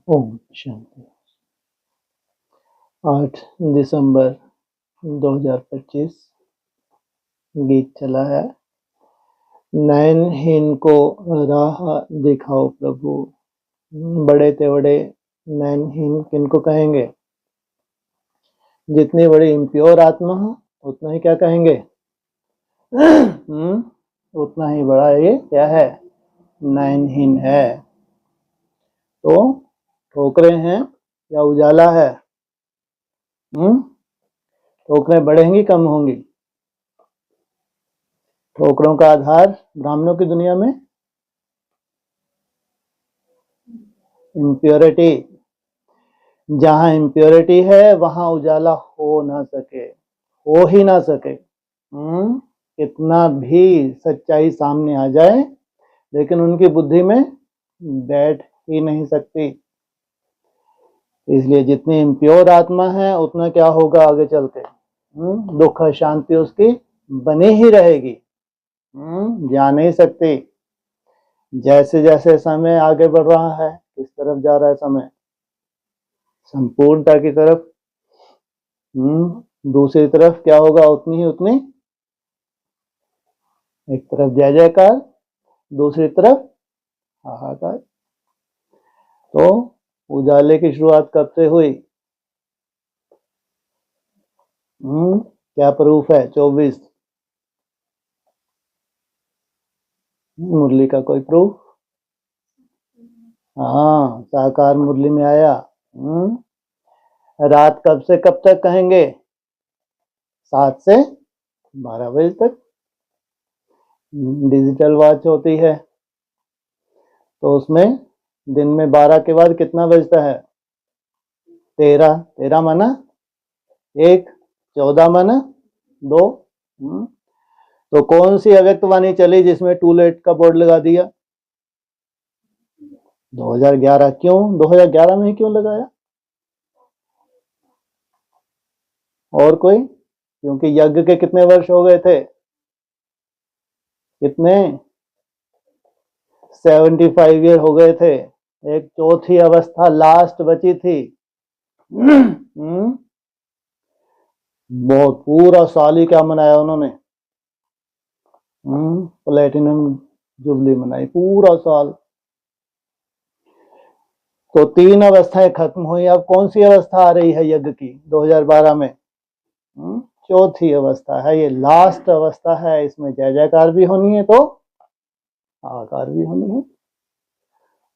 ओम शांति। 8 दिसंबर 2025 गीत चला है। नयनहीन को राह दिखाओ प्रभु। बड़े तेवड़े नयनहीन किनको कहेंगे? जितनी बड़ी इम्प्योर आत्मा हो उतना ही क्या कहेंगे? उतना ही बड़ा ये क्या है? नयनहीन है। तो ठोकरें हैं या उजाला है? ठोकरें बढ़ेंगी कम होंगी? ठोकरों का आधार ब्राह्मणों की दुनिया में इम्प्योरिटी। जहां इम्प्योरिटी है वहां उजाला हो ना सके, हो ही ना सके। कितना भी सच्चाई सामने आ जाए लेकिन उनकी बुद्धि में बैठ ही नहीं सकती। इसलिए जितनी इम्प्योर आत्मा है उतना क्या होगा आगे चल के? दुख शांति उसकी बनी ही रहेगी। जा नहीं सकती। जैसे जैसे समय आगे बढ़ रहा है, किस तरफ जा रहा है समय? संपूर्णता की तरफ। दूसरी तरफ क्या होगा? उतनी ही उतनी। एक तरफ जय जयकार, दूसरी तरफ हाहाकार। तो उजाले की शुरुआत कब से हुई? क्या प्रूफ है? 24 मुरली का कोई प्रूफ? हाँ, साकार मुरली में आया। रात कब से कब तक कहेंगे? 7 से 12 बजे तक। डिजिटल वॉच होती है तो उसमें दिन में 12 के बाद कितना बजता है? 13। 13 माना 1, 14 माना 2। तो कौन सी अव्यक्त वाणी चली जिसमें टू लेट का बोर्ड लगा दिया? 2011। क्यों 2011 में ही क्यों लगाया? और कोई? क्योंकि यज्ञ के कितने वर्ष हो गए थे? कितने? 75 ईयर हो गए थे। एक चौथी अवस्था लास्ट बची थी। बहुत पूरा साल ही क्या मनाया उन्होंने? प्लेटिनम जुबली मनाई पूरा साल। तो 3 अवस्थाएं खत्म हुई। अब कौन सी अवस्था आ रही है यज्ञ की 2012 में? चौथी अवस्था है। ये लास्ट अवस्था है। इसमें जय जयकार भी होनी है तो आकार भी होनी है।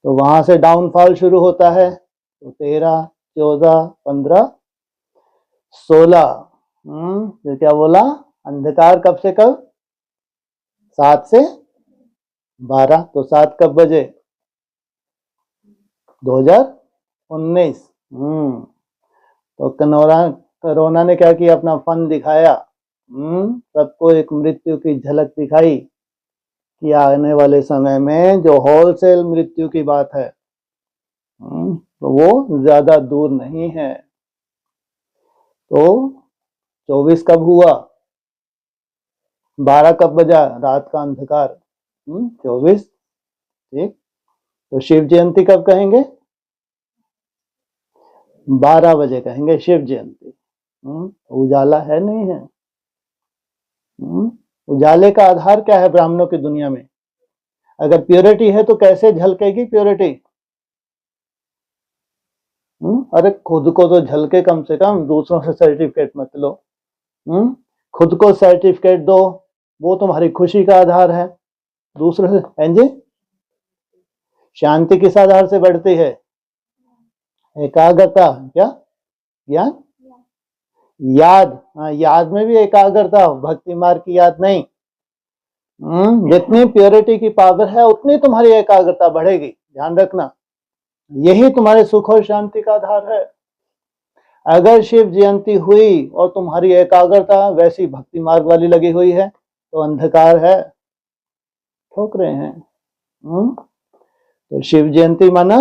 तो वहां से डाउनफॉल शुरू होता है। तो 13, 14, 15, 16। तो क्या बोला? अंधकार कब से कब? 7 से 12। तो 7 कब बजे? 2019। तो कोरोना ने क्या किया? अपना फन दिखाया। सबको एक मृत्यु की झलक दिखाई कि आने वाले समय में जो होलसेल मृत्यु की बात है तो वो ज्यादा दूर नहीं है। तो 24 कब हुआ? 12 कब बजा? रात का अंधकार। 24। ठीक। तो शिव जयंती कब कहेंगे? 12 बजे कहेंगे शिव जयंती। उजाला है नहीं है? उजाले का आधार क्या है ब्राह्मणों की दुनिया में? अगर प्योरिटी है तो कैसे झलकेगी प्योरिटी? अरे खुद को तो झलके, कम से कम दूसरों से सर्टिफिकेट मत लो। खुद को सर्टिफिकेट दो, वो तुम्हारी खुशी का आधार है। दूसरों से जी शांति किस आधार से बढ़ती है? एकाग्रता। क्या? ज्ञान, याद। हाँ, याद में भी एकाग्रता, भक्ति मार्ग की याद नहीं। जितनी प्योरिटी की पावर है उतनी तुम्हारी एकाग्रता बढ़ेगी। ध्यान रखना, यही तुम्हारे सुख और शांति का आधार है। अगर शिव जयंती हुई और तुम्हारी एकाग्रता वैसी भक्ति मार्ग वाली लगी हुई है तो अंधकार है, ठोक रहे हैं। तो शिव जयंती माना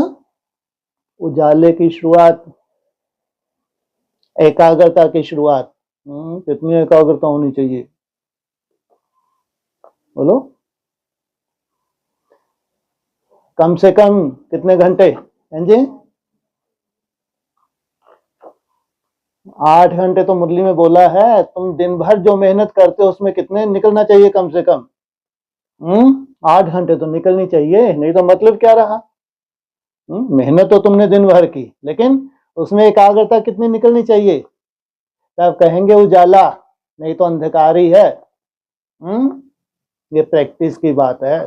उजाले की शुरुआत, एकाग्रता की शुरुआत। कितनी एकाग्रता होनी चाहिए बोलो? कम से कम कितने घंटे? जी 8 घंटे तो मुरली में बोला है, तुम दिन भर जो मेहनत करते हो उसमें कितने निकलना चाहिए कम से कम? 8 घंटे तो निकलनी चाहिए, नहीं तो मतलब क्या रहा? मेहनत तो तुमने दिन भर की, लेकिन उसमें एकाग्रता कितनी निकलनी चाहिए? तब कहेंगे उजाला, नहीं तो अंधकार ही है। ये प्रैक्टिस की बात है।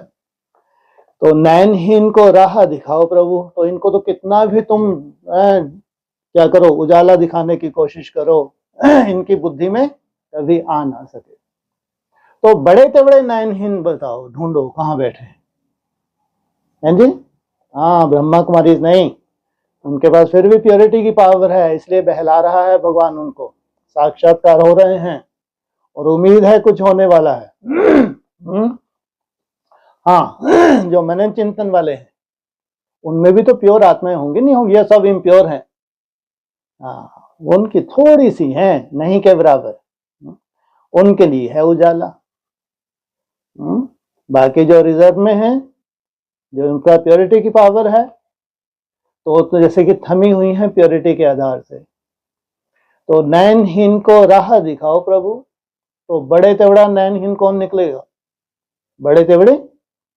तो नैनहीन को राह दिखाओ प्रभु, तो इनको तो कितना भी तुम क्या करो, उजाला दिखाने की कोशिश करो, इनकी बुद्धि में कभी आ ना सके। तो बड़े से बड़े नैनहीन बताओ, ढूंढो कहाँ बैठे हैं जी? हाँ, ब्रह्मा कुमारी नहीं, उनके पास फिर भी प्योरिटी की पावर है, इसलिए बहला रहा है भगवान, उनको साक्षात्कार हो रहे हैं और उम्मीद है कुछ होने वाला है। हाँ, जो मनन चिंतन वाले हैं उनमें भी तो प्योर आत्माएं होंगी, नहीं होंगी? ये सब इम्प्योर हैं। हाँ, उनकी थोड़ी सी हैं, नहीं के बराबर, उनके लिए है उजाला। बाकी जो रिजर्व में है, जो उनका प्योरिटी की पावर है, तो जैसे कि थमी हुई है प्योरिटी के आधार से। तो नैनहीन को राह दिखाओ प्रभु, तो बड़े तेवड़ा नैनहीन कौन निकलेगा? बड़े तेवड़े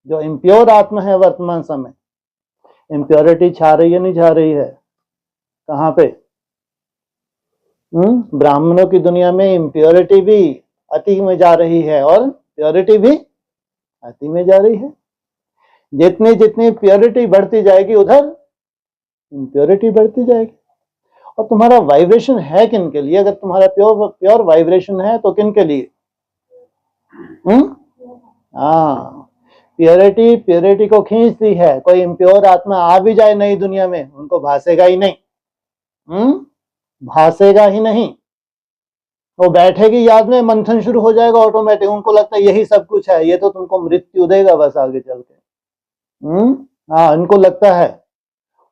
जो इम्प्योर आत्मा है वर्तमान समय। इम्प्योरिटी छा रही है, नहीं छा रही है? कहाँ पे? ब्राह्मणों की दुनिया में इम्प्योरिटी भी अति में जा रही है और प्योरिटी भी अति में जा रही है। जितनी जितनी प्योरिटी बढ़ती जाएगी उधर इम्प्योरिटी बढ़ती जाएगी। और तुम्हारा वाइब्रेशन है किन के लिए? अगर तुम्हारा प्योर वाइब्रेशन है तो किन के लिए? हाँ, प्योरिटी प्योरिटी को खींचती है। कोई इम्प्योर आत्मा आ भी जाए नई दुनिया में, उनको भासेगा ही नहीं। भासेगा ही नहीं। वो बैठेगी याद में, मंथन शुरू हो जाएगा ऑटोमेटिक, उनको लगता है यही सब कुछ है, ये तो तुमको मृत्यु देगा बस आगे चल के। हाँ, इनको लगता है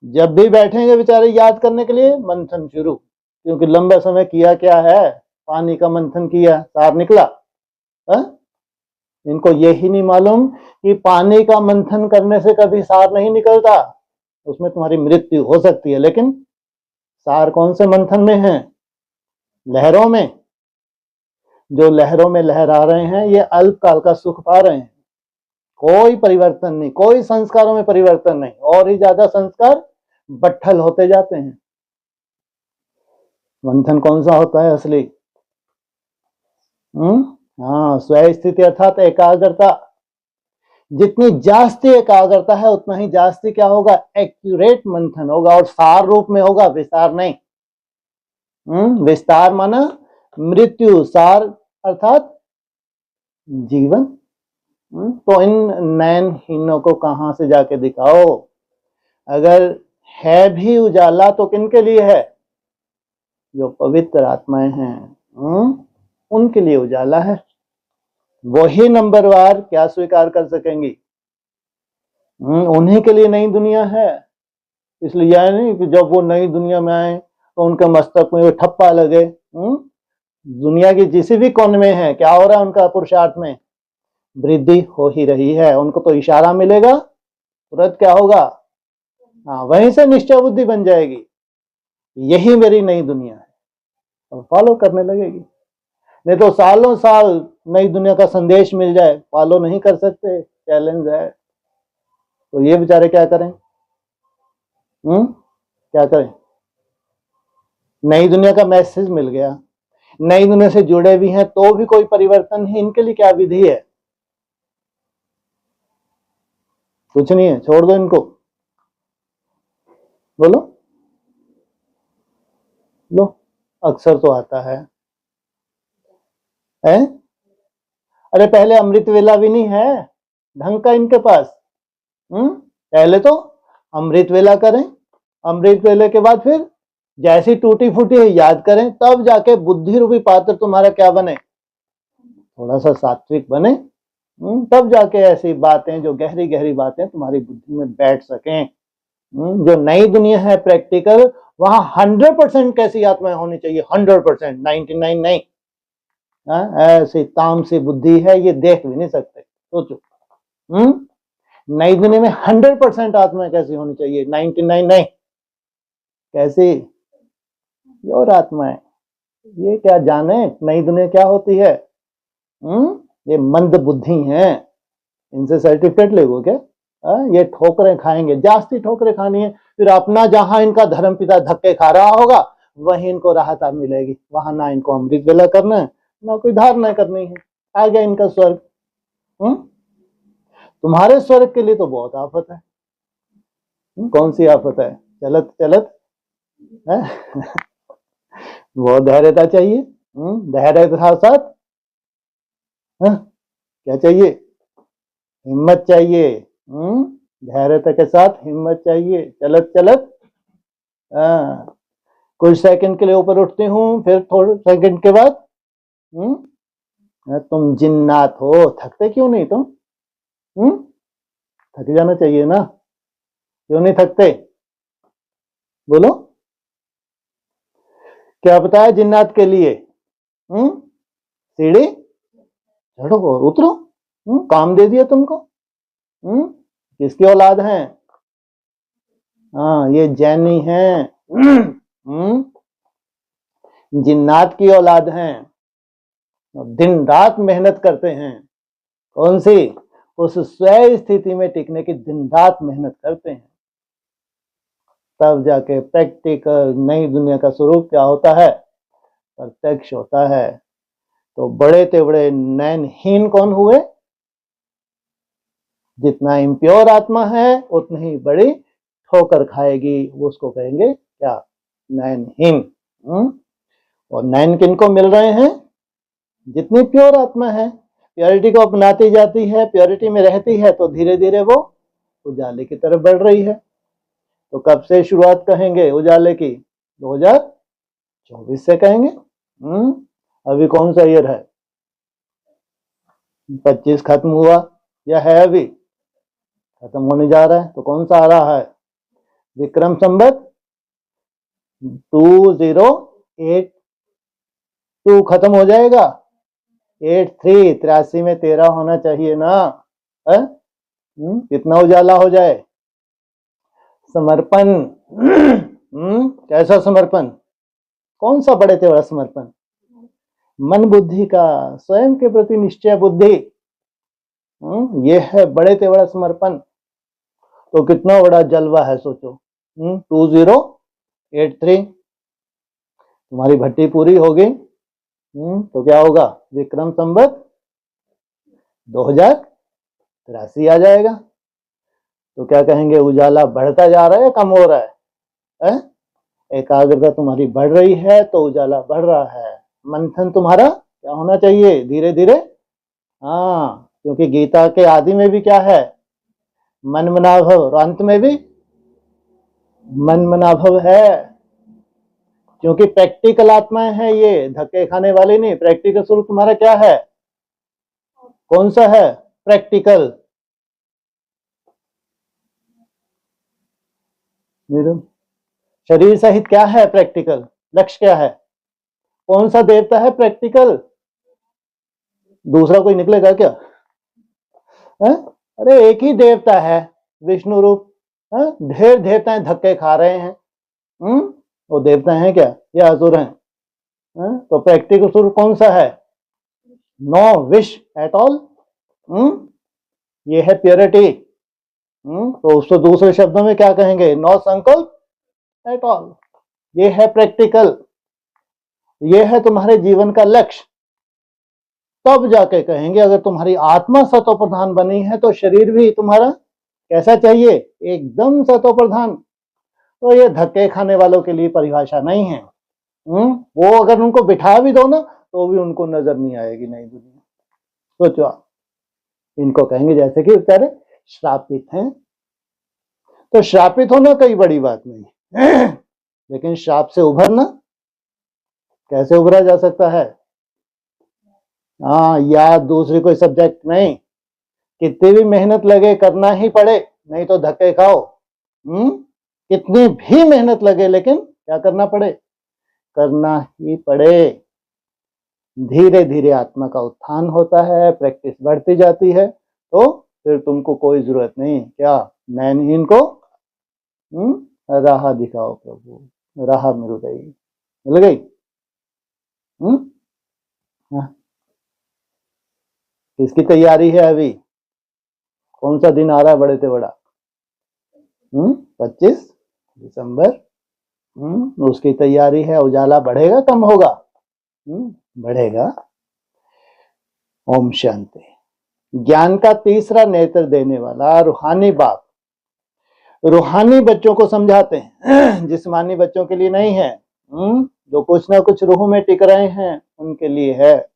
जब भी बैठेंगे बेचारे याद करने के लिए, मंथन शुरू, क्योंकि लंबा समय किया क्या है, पानी का मंथन किया, सार निकला। इनको यही नहीं मालूम कि पानी का मंथन करने से कभी सार नहीं निकलता, उसमें तुम्हारी मृत्यु हो सकती है, लेकिन सार कौन से मंथन में है? लहरों में। जो लहरों में लहरा रहे हैं ये अल्पकाल का सुख पा रहे हैं, कोई परिवर्तन नहीं, कोई संस्कारों में परिवर्तन नहीं, और ही ज्यादा संस्कार बट्ठल होते जाते हैं। मंथन कौन सा होता है असली? हाँ, स्वय स्थिति अर्थात एकाग्रता। जितनी जास्ती एकाग्रता है उतना ही जास्ती क्या होगा? एक्यूरेट मंथन होगा, और सार रूप में होगा, विस्तार नहीं। विस्तार माना मृत्यु, सार अर्थात जीवन। तो इन नैनहीनों को कहां से जाके दिखाओ? अगर है भी उजाला तो किनके लिए है? जो पवित्र आत्माएं हैं, उनके लिए उजाला है। वही नंबरवार क्या स्वीकार कर सकेंगी? उन्हीं के लिए नई दुनिया है। इसलिए यह नहीं कि जब वो नई दुनिया में आए तो उनके मस्तक में वो ठप्पा लगे। दुनिया की जिस भी कोने में है, क्या हो रहा है उनका पुरुषार्थ में? वृद्धि हो ही रही है। उनको तो इशारा मिलेगा, तुरंत क्या होगा? हाँ, वहीं से निश्चय बुद्धि बन जाएगी, यही मेरी नई दुनिया है, तो फॉलो करने लगेगी। नहीं तो सालों साल नई दुनिया का संदेश मिल जाए, फॉलो नहीं कर सकते, चैलेंज है। तो ये बेचारे क्या करें? क्या करें? नई दुनिया का मैसेज मिल गया, नई दुनिया से जुड़े भी हैं, तो भी कोई परिवर्तन नहीं, इनके लिए क्या विधि है? कुछ नहीं है, छोड़ दो इनको। बोलो लो, अक्सर तो आता है। अरे पहले अमृत वेला भी नहीं है ढंग का इनके पास। पहले तो अमृत वेला करें, अमृत वेले के बाद फिर जैसी टूटी फूटी है याद करें, तब जाके बुद्धि रूपी पात्र तुम्हारा क्या बने? थोड़ा सा सात्विक बने, तब जाके ऐसी बातें, जो गहरी गहरी बातें तुम्हारी बुद्धि में बैठ सकें। जो नई दुनिया है प्रैक्टिकल, वहां 100% कैसी आत्माएं होनी चाहिए? 100%, 99 नहीं। ऐसी तामसी बुद्धि है, ये देख भी नहीं सकते। सोचो, नई दुनिया में 100% आत्माएं कैसी होनी चाहिए? 99 नहीं। कैसी? प्योर आत्माएं। ये क्या जाने नई दुनिया क्या होती है। ये मंद बुद्धि हैं, इनसे सर्टिफिकेट लेगो क्या? ये ठोकरें खाएंगे, जास्ती ठोकरें खानी है, फिर अपना जहां इनका धर्मपिता धक्के खा रहा होगा वहीं इनको राहत मिलेगी, वहां ना इनको अमृत वेला करना है ना कोई धारणा करनी है, आ गया इनका स्वर्ग। तुम्हारे स्वर्ग के लिए तो बहुत आफत है। कौन सी आफत है? चलत चलत है? बहुत धैर्यता चाहिए। धैर्य के साथ साथ क्या चाहिए? हिम्मत चाहिए। धैर्यता के साथ हिम्मत चाहिए। चलत चलत कुछ सेकंड के लिए ऊपर उठती हूँ, फिर थोड़े सेकंड के बाद तुम जिन्नात हो, थकते क्यों नहीं तुम? थक जाना चाहिए ना, क्यों नहीं थकते? बोलो। क्या बताया जिन्नात के लिए? सीढ़ी चढ़ो और उतरो। काम दे दिया तुमको। किसकी औलाद हैं? हाँ, ये जैनी हैं। जिन्नात की औलाद हैं, दिन रात मेहनत करते हैं। कौन सी? उस स्वयं स्थिति में टिकने की दिन रात मेहनत करते हैं, तब जाके प्रैक्टिकल नई दुनिया का स्वरूप क्या होता है? प्रत्यक्ष होता है। तो बड़े तेवड़े नैनहीन कौन हुए? जितना इम्प्योर आत्मा है उतनी ही बड़ी ठोकर खाएगी, उसको कहेंगे क्या? नैनहीन। और नैन किनको मिल रहे हैं? जितनी प्योर आत्मा है, प्योरिटी को अपनाती जाती है, प्योरिटी में रहती है, तो धीरे धीरे वो उजाले की तरफ बढ़ रही है। तो कब से शुरुआत कहेंगे उजाले की? 2024 से कहेंगे। अभी कौन सा ईयर है? 25 खत्म हुआ या है अभी? खत्म होने जा रहा है। तो कौन सा आ रहा है? विक्रम संवत 2082 खत्म हो जाएगा। 83 में 13 होना चाहिए ना है? कितना उजाला हो जाए? समर्पण। कैसा समर्पण? कौन सा बड़े तेवड़ा समर्पण? मन बुद्धि का, स्वयं के प्रति निश्चय बुद्धि। ये है बड़े तेवड़ा समर्पण। तो कितना बड़ा जलवा है सोचो। 2083 तुम्हारी भट्टी पूरी होगी। तो क्या होगा? विक्रम संवत 2083 आ जाएगा। तो क्या कहेंगे? उजाला बढ़ता जा रहा है, कम हो रहा है? एकाग्रता तुम्हारी बढ़ रही है तो उजाला बढ़ रहा है। मंथन तुम्हारा क्या होना चाहिए? धीरे धीरे। हाँ, क्योंकि गीता के आदि में भी क्या है? मन मनाभव, और अंत में भी मन मनाभव है। क्योंकि प्रैक्टिकल आत्माएं हैं ये, धक्के खाने वाली नहीं। प्रैक्टिकल स्वरूप तुम्हारा क्या है? कौन सा है प्रैक्टिकल? शरीर सहित क्या है प्रैक्टिकल? लक्ष्य क्या है? कौन सा देवता है प्रैक्टिकल? दूसरा कोई निकलेगा क्या? है? अरे एक ही देवता है, विष्णु रूप। ढेर देवताएं धक्के खा रहे हैं। वो देवता हैं क्या या असुर हैं? तो प्रैक्टिकल स्वरूप कौन सा है? No wish at all. ये है प्योरिटी। तो उसको दूसरे शब्दों में क्या कहेंगे? नो संकल्प एट ऑल। ये है प्रैक्टिकल। ये है तुम्हारे जीवन का लक्ष्य। तब जाके कहेंगे अगर तुम्हारी आत्मा सतो प्रधान बनी है तो शरीर भी तुम्हारा कैसा चाहिए? एकदम सतो प्रधान। तो ये धक्के खाने वालों के लिए परिभाषा नहीं है। वो अगर उनको बिठा भी दो ना तो भी उनको नजर नहीं आएगी नई दुनिया। सोचो आप, इनको कहेंगे जैसे कि बेचारे श्रापित हैं। तो श्रापित होना कोई बड़ी बात नहीं, लेकिन श्राप से उभरना कैसे उभरा जा सकता है? हाँ, या दूसरी कोई सब्जेक्ट नहीं, कितनी भी मेहनत लगे करना ही पड़े, नहीं तो धक्के खाओ। कितनी भी मेहनत लगे लेकिन क्या करना पड़े? करना ही पड़े। धीरे धीरे आत्मा का उत्थान होता है, प्रैक्टिस बढ़ती जाती है, तो फिर तुमको कोई जरूरत नहीं क्या? नैनहीन को राह दिखाओ प्रभु, राह मिल गई। मिल गई। हाँ। किसकी तैयारी है अभी? कौन सा दिन आ रहा है बड़े से बड़ा? 25 दिसंबर। उसकी तैयारी है। उजाला बढ़ेगा कम होगा? बढ़ेगा। ओम शांति। ज्ञान का तीसरा नेत्र देने वाला रूहानी बाप रूहानी बच्चों को समझाते हैं, जिस्मानी बच्चों के लिए नहीं है। जो कुछ ना कुछ रूह में टिक रहे हैं उनके लिए है।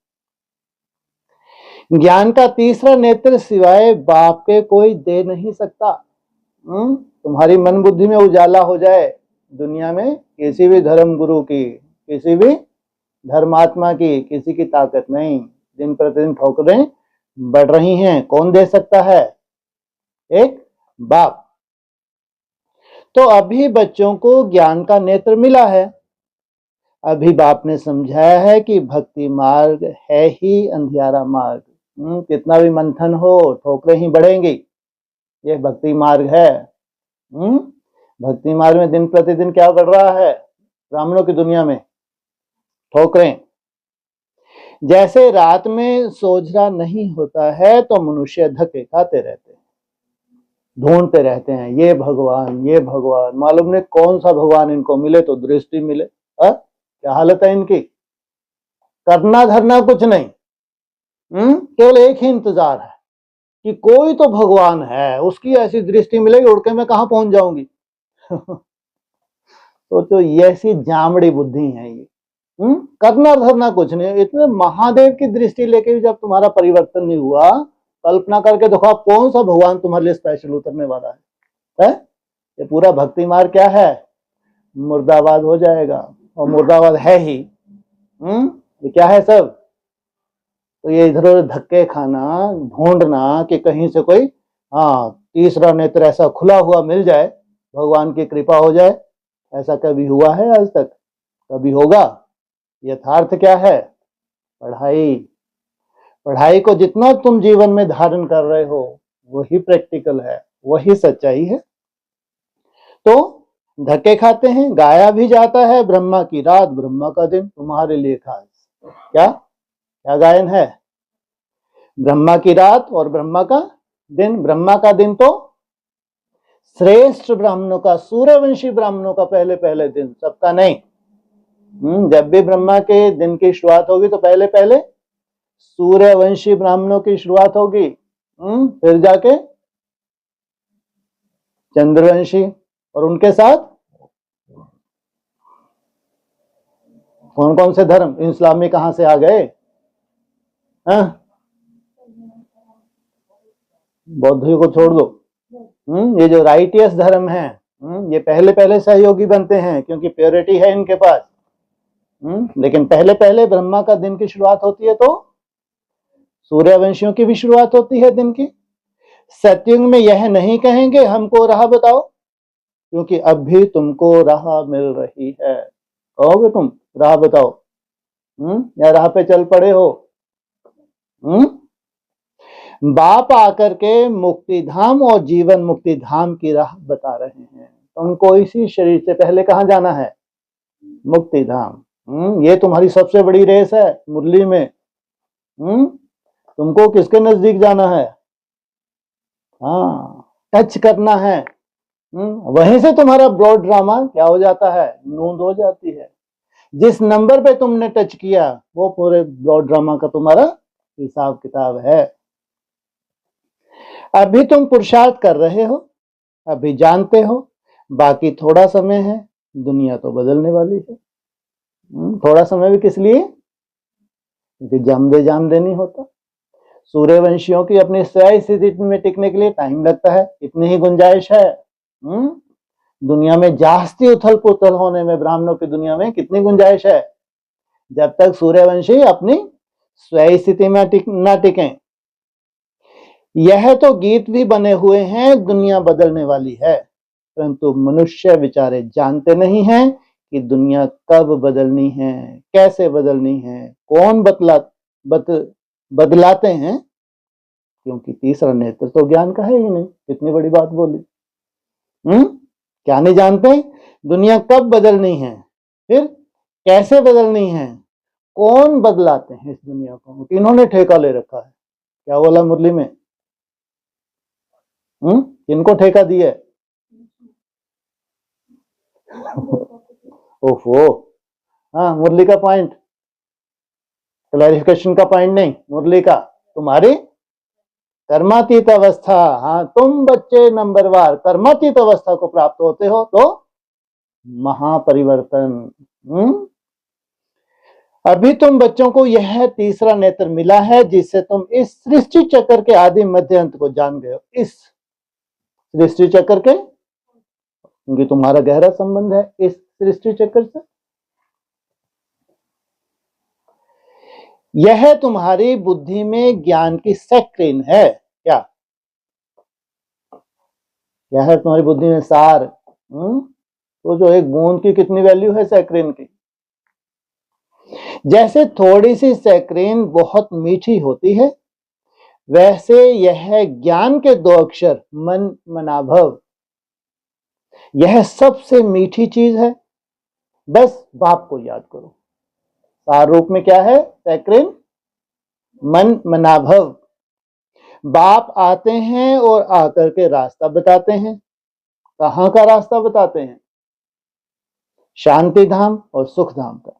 ज्ञान का तीसरा नेत्र सिवाय बाप के कोई दे नहीं सकता। तुम्हारी मन बुद्धि में उजाला हो जाए, दुनिया में किसी भी धर्म गुरु की, किसी भी धर्मात्मा की, किसी की ताकत नहीं। दिन प्रतिदिन ठोकरें बढ़ रही हैं, कौन दे सकता है? एक बाप। तो अभी बच्चों को ज्ञान का नेत्र मिला है। अभी बाप ने समझाया है कि भक्ति मार्ग है ही अंधियारा मार्ग। कितना भी मंथन हो, ठोकरें ही बढ़ेंगी। यह भक्ति मार्ग है। भक्ति मार्ग में दिन प्रतिदिन क्या बढ़ रहा है? ब्राह्मणों की दुनिया में ठोकरें। जैसे रात में सोझरा नहीं होता है तो मनुष्य धक्के खाते रहते हैं, ढूंढते रहते हैं, ये भगवान, मालूम नहीं कौन सा भगवान इनको मिले तो दृष्टि मिले। क्या हालत है इनकी? करना धरना कुछ नहीं। केवल एक ही इंतजार है कि कोई तो भगवान है, उसकी ऐसी दृष्टि मिलेगी, उड़ के मैं कहां पहुंच जाऊंगी। तो ऐसी जामड़ी बुद्धि है ये। करना धरना कुछ नहीं। इतने महादेव की दृष्टि लेके भी जब तुम्हारा परिवर्तन नहीं हुआ, कल्पना करके देखो आप कौन सा भगवान तुम्हारे लिए स्पेशल उतरने वाला है? ये पूरा भक्ति मार्ग क्या है? मुर्दाबाद हो जाएगा, और मुर्दाबाद है ही। ये क्या है सब? तो ये इधर उधर धक्के खाना, ढूंढना कि कहीं से कोई तीसरा नेत्र ऐसा खुला हुआ मिल जाए, भगवान की कृपा हो जाए। ऐसा कभी हुआ है आज तक? कभी होगा? यथार्थ क्या है? पढ़ाई। पढ़ाई को जितना तुम जीवन में धारण कर रहे हो वही प्रैक्टिकल है, वही सच्चाई है। तो धक्के खाते हैं, गाया भी जाता है ब्रह्मा की रात ब्रह्मा का दिन तुम्हारे लिए खास। क्या क्या गायन है? ब्रह्मा की रात और ब्रह्मा का दिन। ब्रह्मा का दिन तो श्रेष्ठ ब्राह्मणों का, सूर्यवंशी ब्राह्मणों का पहले पहले दिन, सबका नहीं। जब भी ब्रह्मा के दिन की शुरुआत होगी तो पहले पहले सूर्यवंशी ब्राह्मणों की शुरुआत होगी, फिर जाके चंद्रवंशी, और उनके साथ कौन कौन से धर्म इस्लामी कहां से आ गए? बौद्ध को छोड़ दो। ये जो राइटियस धर्म है, ये पहले पहले सहयोगी बनते हैं क्योंकि प्योरिटी है इनके पास। लेकिन पहले पहले ब्रह्मा का दिन की शुरुआत होती है तो सूर्यवंशियों की भी शुरुआत होती है दिन की। सत्युग में यह नहीं कहेंगे हमको राह बताओ, क्योंकि अब भी तुमको राह मिल रही है। कहोगे तुम राह बताओ, या राह पे चल पड़े हो? बाप आकर के मुक्ति धाम और जीवन मुक्ति धाम की राह बता रहे हैं। तुमको इसी शरीर से पहले कहां जाना है? मुक्ति धाम। ये तुम्हारी सबसे बड़ी रेस है मुरली में। तुमको किसके नजदीक जाना है? टच करना है। वहीं से तुम्हारा ब्रॉड ड्रामा क्या हो जाता है? नूंद हो जाती है। जिस नंबर पे तुमने टच किया वो पूरे ब्रॉड ड्रामा का तुम्हारा हिसाब किताब है। अभी तुम पुरुषार्थ कर रहे हो, अभी जानते हो, बाकी थोड़ा समय है, दुनिया तो बदलने वाली है। थोड़ा समय भी किस लिए? क्योंकि जम बेजाम देनी होता। सूर्यवंशियों की अपनी स्थायी स्थिति में टिकने के लिए टाइम लगता है, इतनी ही गुंजाइश है। दुनिया में जास्ती उथल पुथल होने में ब्राह्मणों की दुनिया में कितनी गुंजाइश है? जब तक सूर्यवंशी अपनी स्थायी स्थिति में ना टिके। यह तो गीत भी बने हुए हैं, दुनिया बदलने वाली है, परंतु मनुष्य बेचारे जानते नहीं हैं कि दुनिया कब बदलनी है, कैसे बदलनी है, कौन बदलाते हैं, क्योंकि तीसरा नेत्र तो ज्ञान का है ही नहीं। कितनी बड़ी बात बोली। क्या नहीं जानते? दुनिया कब बदलनी है, फिर कैसे बदलनी है, कौन बदलाते हैं इस दुनिया को? किन्होंने ठेका ले रखा है? क्या बोला मुरली में? किनको ठेका दिया है? ओफो, हाँ मुरली का पॉइंट, क्लैरिफिकेशन का पॉइंट नहीं, मुरली का, तुम्हारी कर्मातीत अवस्था। हाँ, तुम बच्चे नंबरवार कर्मातीत अवस्था को प्राप्त होते हो तो महापरिवर्तन। अभी तुम बच्चों को यह तीसरा नेत्र मिला है जिससे तुम इस सृष्टि चक्र के आदि मध्य अंत को जान गए हो। इस सृष्टि चक्र के, क्योंकि तुम्हारा गहरा संबंध है इस सृष्टि चक्र से। यह तुम्हारी बुद्धि में ज्ञान की सैक्रिन है। क्या क्या है तुम्हारी बुद्धि में? सार। तो जो एक बूंद की कितनी वैल्यू है सैक्रिन की? जैसे थोड़ी सी सैक्रिन बहुत मीठी होती है, वैसे यह ज्ञान के दो अक्षर मन मनाभव, यह सबसे मीठी चीज है। बस बाप को याद करो। सार रूप में क्या है? सैक्रिन, मन मनाभव। बाप आते हैं और आकर के रास्ता बताते हैं। कहां का रास्ता बताते हैं? शांति धाम और सुख धाम का।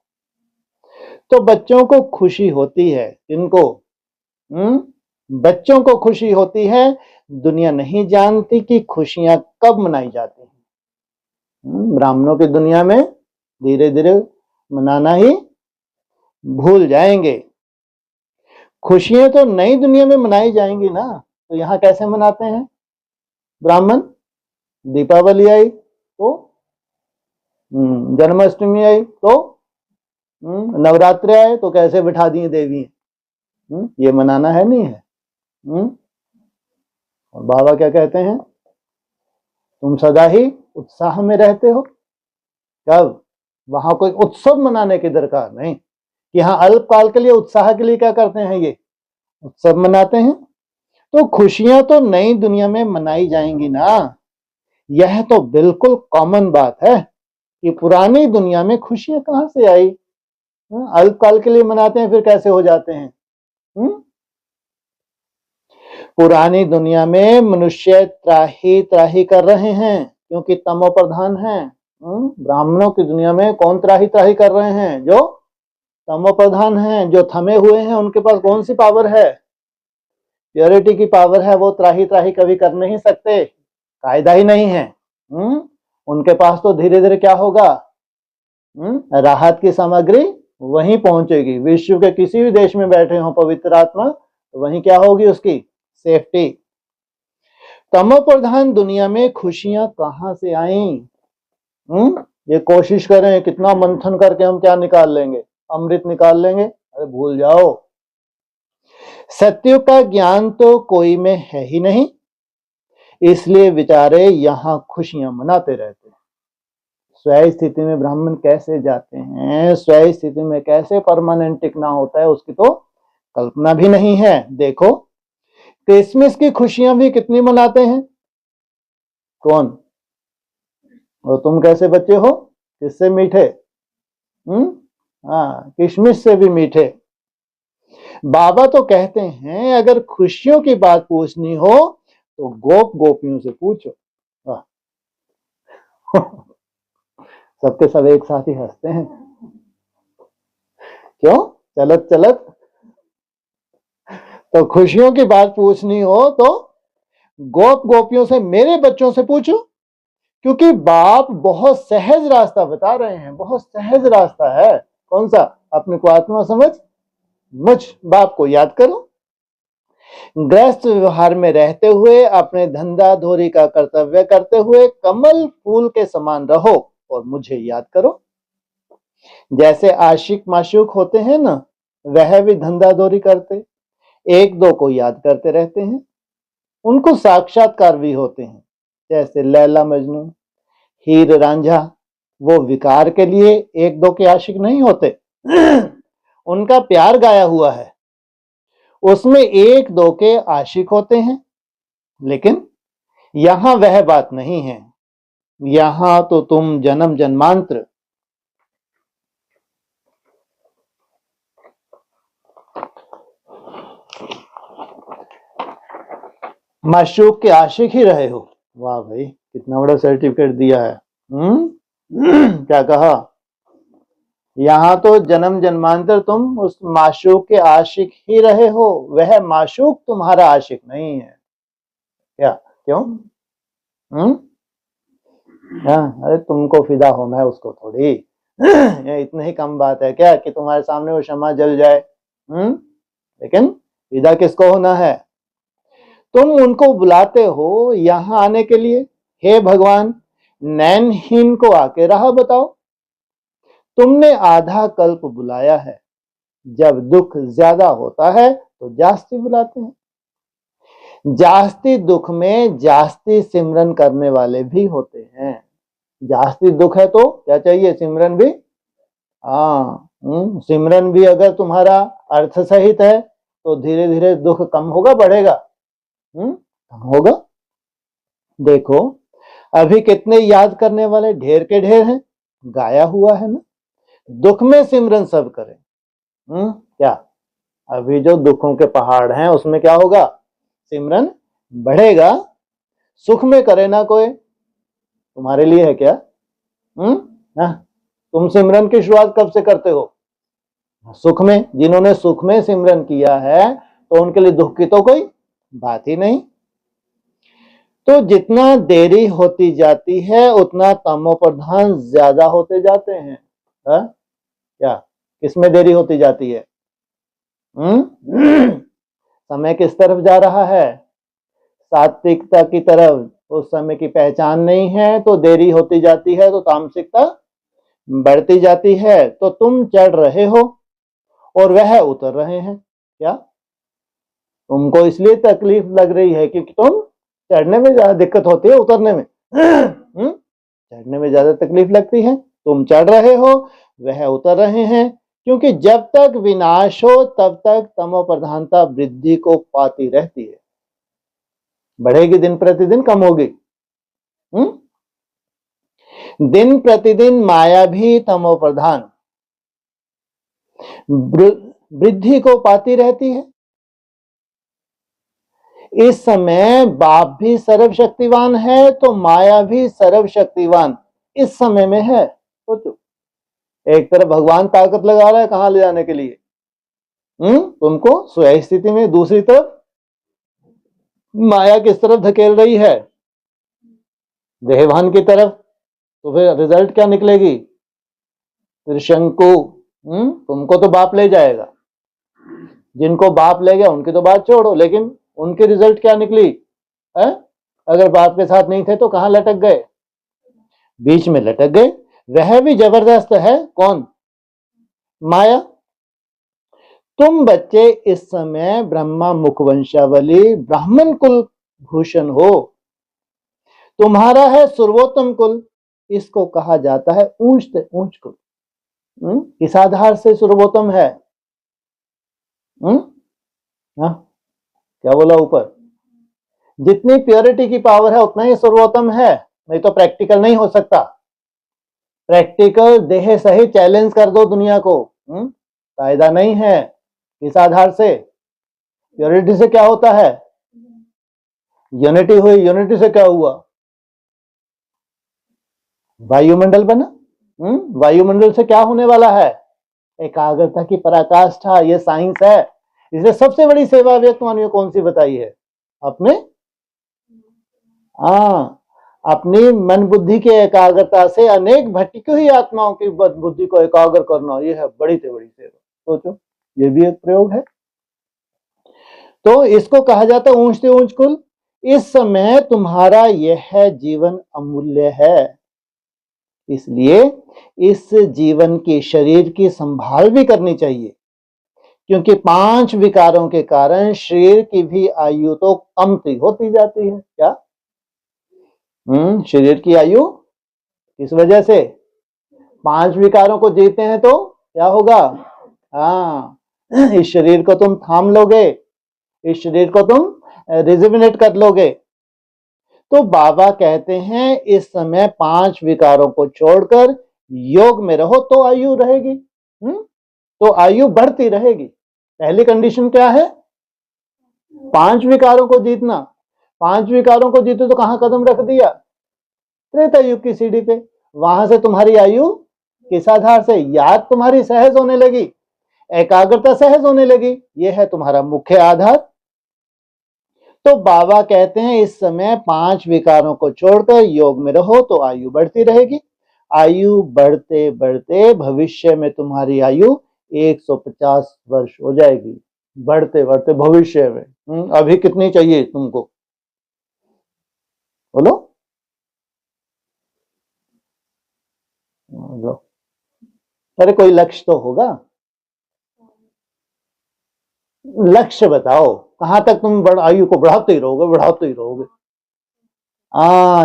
तो बच्चों को खुशी होती है। किनको? बच्चों को खुशी होती है। दुनिया नहीं जानती कि खुशियां कब मनाई जाती हैं। ब्राह्मणों की दुनिया में धीरे धीरे मनाना ही भूल जाएंगे। खुशियां तो नई दुनिया में मनाई जाएंगी ना। तो यहां कैसे मनाते हैं ब्राह्मण? दीपावली आई तो, जन्माष्टमी आई तो, नवरात्रि आए तो कैसे बिठा दिए देवी? ये मनाना है नहीं है? और बाबा क्या कहते हैं? तुम सदा ही उत्साह में रहते हो। कब? वहां कोई उत्सव मनाने की दरकार नहीं कि हाँ अल्पकाल के लिए उत्साह के लिए क्या करते हैं, ये उत्सव मनाते हैं। तो खुशियां तो नई दुनिया में मनाई जाएंगी ना। यह तो बिल्कुल कॉमन बात है कि पुरानी दुनिया में खुशियां कहां से आई? अल्पकाल के लिए मनाते हैं, फिर कैसे हो जाते हैं? पुरानी दुनिया में मनुष्य त्राही त्राही कर रहे हैं क्योंकि तमो प्रधान है। ब्राह्मणों की दुनिया में कौन त्राही त्राही कर रहे हैं? जो तमो प्रधान हैं, जो थमे हुए हैं। उनके पास कौन सी पावर है? प्योरिटी की पावर है। वो त्राही त्राही कभी कर नहीं सकते, कायदा ही नहीं है। उनके पास तो धीरे धीरे क्या होगा? राहत की सामग्री वहीं पहुंचेगी। विश्व के किसी भी देश में बैठे हो पवित्र आत्मा, तो वहीं क्या होगी? उसकी सेफ्टी। तमो प्रधान दुनिया में खुशियां कहां से आई? ये कोशिश करें, कितना मंथन करके हम क्या निकाल लेंगे? अमृत निकाल लेंगे? अरे भूल जाओ। सत्य का ज्ञान तो कोई में है ही नहीं, इसलिए बेचारे यहां खुशियां मनाते रहते हैं। स्वयं स्थिति में ब्राह्मण कैसे जाते हैं, स्वयं स्थिति में कैसे परमानेंट टिकना होता है, उसकी तो कल्पना भी नहीं है। देखो, क्रिसमस की खुशियां भी कितनी मनाते हैं। कौन? और तुम कैसे बच्चे हो? किससे मीठे? हाँ, किशमिश से भी मीठे। बाबा तो कहते हैं अगर खुशियों की बात पूछनी हो तो गोप गोपियों से पूछो। सबके सब एक साथ ही हंसते हैं। क्यों? चलत चलत। तो खुशियों की बात पूछनी हो तो गोप गोपियों से, मेरे बच्चों से पूछो, क्योंकि बाप बहुत सहज रास्ता बता रहे हैं। बहुत सहज रास्ता है। कौन सा? अपने को आत्मा समझ, मुझ बाप को याद करो। गृहस्थ व्यवहार में रहते हुए अपने धंधा धोरी का कर्तव्य करते हुए कमल फूल के समान रहो और मुझे याद करो। जैसे आशिक माशूक होते हैं ना, वह भी धंधा धोरी करते, एक दो को याद करते रहते हैं। उनको साक्षात्कार भी होते हैं। जैसे लैला मजनू, हीर रांझा, वो विकार के लिए एक दो के आशिक नहीं होते। उनका प्यार गाया हुआ है, उसमें एक दो के आशिक होते हैं। लेकिन यहां वह बात नहीं है। यहां तो तुम जन्म जन्मांतर माशूक के आशिक ही रहे हो। वाह भाई, कितना बड़ा सर्टिफिकेट दिया है। क्या कहा? यहाँ तो जन्म जन्मांतर तुम उस माशूक के आशिक ही रहे हो, वह माशूक तुम्हारा आशिक नहीं है। क्या? क्यों? अरे तुमको फिदा होना है उसको थोड़ी। ये इतनी ही कम बात है क्या कि तुम्हारे सामने वो शम्मा जल जाए? लेकिन फिदा किसको होना है? तुम उनको बुलाते हो यहाँ आने के लिए, हे भगवान नैनहीन को आके राह बताओ। तुमने आधा कल्प बुलाया है, जब दुख ज्यादा होता है तो जास्ती बुलाते हैं। जास्ती दुख में जास्ती सिमरन करने वाले भी होते हैं। जास्ती दुख है तो क्या चाहिए? सिमरन भी। हाँ, सिमरन भी अगर तुम्हारा अर्थ सहित है तो धीरे धीरे दुख कम होगा बढ़ेगा? कम होगा। देखो अभी कितने याद करने वाले ढेर के ढेर हैं, गाया हुआ है ना, दुख में सिमरन सब करें। क्या? अभी जो दुखों के पहाड़ हैं उसमें क्या होगा? सिमरन बढ़ेगा। सुख में करे ना कोई, तुम्हारे लिए है क्या? तुम सिमरन की शुरुआत कब से करते हो? सुख में। जिन्होंने सुख में सिमरन किया है तो उनके लिए दुख की तो कोई बात ही नहीं। तो जितना देरी होती जाती है उतना तमो प्रधान ज्यादा होते जाते हैं। क्या? किसमें देरी होती जाती है? समय किस तरफ जा रहा है? सात्विकता की तरफ। उस समय की पहचान नहीं है तो देरी होती जाती है, तो तामसिकता बढ़ती जाती है। तो तुम चढ़ रहे हो और वह उतर रहे हैं। क्या? तुमको इसलिए तकलीफ लग रही है क्योंकि तुम चढ़ने में ज्यादा दिक्कत होती है, उतरने में चढ़ने में ज्यादा तकलीफ लगती है। तुम चढ़ रहे हो, वह उतर रहे हैं, क्योंकि जब तक विनाश हो तब तक तमो प्रधानता वृद्धि को पाती रहती है। बढ़ेगी दिन प्रतिदिन, कम होगी? दिन प्रतिदिन माया भी तमो प्रधान वृद्धि को पाती रहती है। इस समय बाप भी सर्वशक्तिवान है तो माया भी सर्वशक्तिवान इस समय में है। सोचो, एक तरफ भगवान ताकत लगा रहा है कहां ले जाने के लिए तुमको स्वयं स्थिति में, दूसरी तरफ माया किस तरफ धकेल रही है? देहभान की तरफ। तो फिर रिजल्ट क्या निकलेगी? त्रिशंकु। तुमको तो बाप ले जाएगा, जिनको बाप ले गया उनकी तो बात छोड़ो, लेकिन उनकी रिजल्ट क्या निकली है? अगर बाप के साथ नहीं थे तो कहां लटक गए? बीच में लटक गए। वह भी जबरदस्त है। कौन? माया। तुम बच्चे इस समय ब्रह्मा मुखवंशावली ब्राह्मण कुल भूषण हो। तुम्हारा है सर्वोत्तम कुल, इसको कहा जाता है ऊंच से ऊंच कुल। किस आधार से सर्वोत्तम है? क्या बोला ऊपर? जितनी प्योरिटी की पावर है उतना ही सर्वोत्तम है, नहीं तो प्रैक्टिकल नहीं हो सकता। प्रैक्टिकल देह सही चैलेंज कर दो दुनिया को, फायदा नहीं है। इस आधार से प्योरिटी से क्या होता है? यूनिटी हुई। यूनिटी से क्या हुआ? वायुमंडल बना। वायुमंडल से क्या होने वाला है? एकाग्रता की पराकाष्ठा। ये साइंस है। इसलिए सबसे बड़ी सेवा व्यक्त मानिए कौन सी बताई है? अपने अपनी मन बुद्धि के एकाग्रता से अनेक भटकी हुई आत्माओं की बुद्धि को एकाग्र करना, यह है बड़ी से बड़ी सेवा। सोचो, ये भी एक प्रयोग है। तो इसको कहा जाता है ऊंच से ऊंच कुल। इस समय तुम्हारा यह जीवन अमूल्य है, इसलिए इस जीवन के शरीर की संभाल भी करनी चाहिए, क्योंकि 5 विकारों के कारण शरीर की भी आयु तो कमती होती जाती है। क्या? शरीर की आयु इस वजह से 5 विकारों को जीते हैं तो क्या होगा? इस शरीर को तुम थाम लोगे, इस शरीर को तुम रिजुविनेट कर लोगे। तो बाबा कहते हैं इस समय 5 विकारों को छोड़कर योग में रहो तो आयु रहेगी। तो आयु बढ़ती रहेगी। पहली कंडीशन क्या है? 5 विकारों को जीतना। 5 विकारों को जीते तो कहां कदम रख दिया? त्रेता युग की सीढ़ी पे। वहां से तुम्हारी आयु किस आधार से? याद तुम्हारी सहज होने लगी, एकाग्रता सहज होने लगी, ये है तुम्हारा मुख्य आधार। तो बाबा कहते हैं इस समय 5 विकारों को छोड़कर योग में रहो तो आयु बढ़ती रहेगी। आयु बढ़ते बढ़ते भविष्य में तुम्हारी आयु 150 वर्ष हो जाएगी, बढ़ते बढ़ते भविष्य में। अभी कितनी चाहिए तुमको? बोलो। अरे कोई लक्ष्य तो होगा, लक्ष्य बताओ, कहां तक तुम आयु को बढ़ाते ही रहोगे, बढ़ाते ही रहोगे?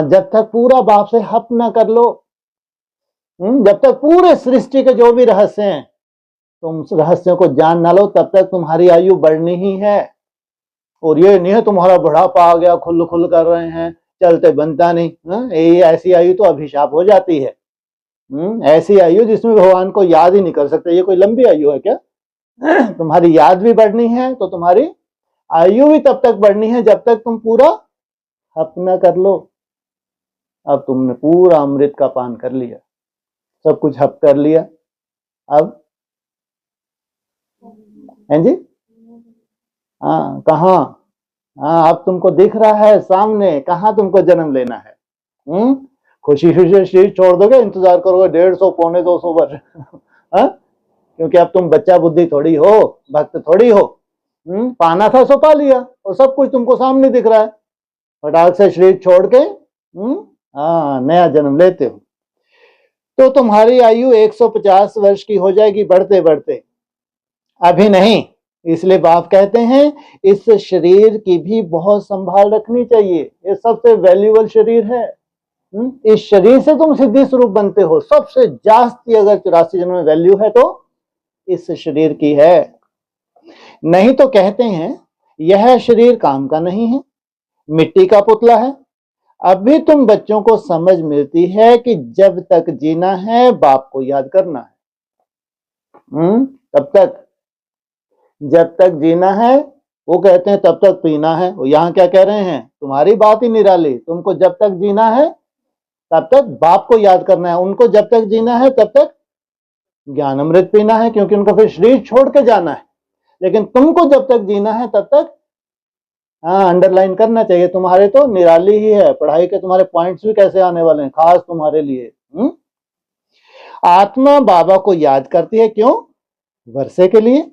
जब तक पूरा बाप से हप ना कर लो, जब तक पूरे सृष्टि के जो भी रहस्य हैं तुम उस रहस्यों को जान ना लो, तब तक तुम्हारी आयु बढ़नी ही है। और ये नहीं है तुम्हारा बुढ़ापा आ गया, खुल खुल कर रहे हैं, चलते बनता नहीं। ये ऐसी आयु तो अभिशाप हो जाती है। ऐसी आयु जिसमें भगवान को याद ही नहीं कर सकते, ये कोई लंबी आयु है क्या? तुम्हारी याद भी बढ़नी है तो तुम्हारी आयु भी तब तक बढ़नी है जब तक तुम पूरा अपना कर लो। अब तुमने पूरा अमृत का पान कर लिया, सब कुछ हप कर लिया, अब हैं जी? कहाँ? अब तुमको दिख रहा है सामने, कहाँ तुमको जन्म लेना है? खुशी खुशी शरीर छोड़ दोगे, इंतजार करोगे 150 पौने 200 वर्ष? क्योंकि अब तुम बच्चा बुद्धि थोड़ी हो, भक्त थोड़ी हो। पाना था सो पा लिया, और सब कुछ तुमको सामने दिख रहा है। फटाक से शरीर छोड़ के नया जन्म लेते हो तो तुम्हारी आयु 150 वर्ष की हो जाएगी बढ़ते बढ़ते। अभी नहीं, इसलिए बाप कहते हैं इस शरीर की भी बहुत संभाल रखनी चाहिए, ये सबसे वैल्यूएबल शरीर है। इस शरीर से तुम सिद्धि स्वरूप बनते हो, सबसे जास्ती अगर 84 जन्म में वैल्यू है तो इस शरीर की है। नहीं तो कहते हैं यह शरीर काम का नहीं है, मिट्टी का पुतला है। अभी तुम बच्चों को समझ मिलती है कि जब तक जीना है बाप को याद करना है। तब तक, जब तक जीना है, वो कहते हैं तब तक पीना है। वो यहां क्या कह रहे हैं? तुम्हारी बात ही निराली। तुमको जब तक जीना है तब तक बाप को याद करना है, उनको जब तक जीना है तब तक ज्ञान अमृत पीना है, क्योंकि उनको फिर शरीर छोड़ के जाना है। लेकिन तुमको जब तक जीना है तब तक अंडरलाइन करना चाहिए, तुम्हारे तो निराली ही है। पढ़ाई के तुम्हारे पॉइंट्स भी कैसे आने वाले हैं खास तुम्हारे लिए। आत्मा बाबा को याद करती है, क्यों? वर्षे के लिए।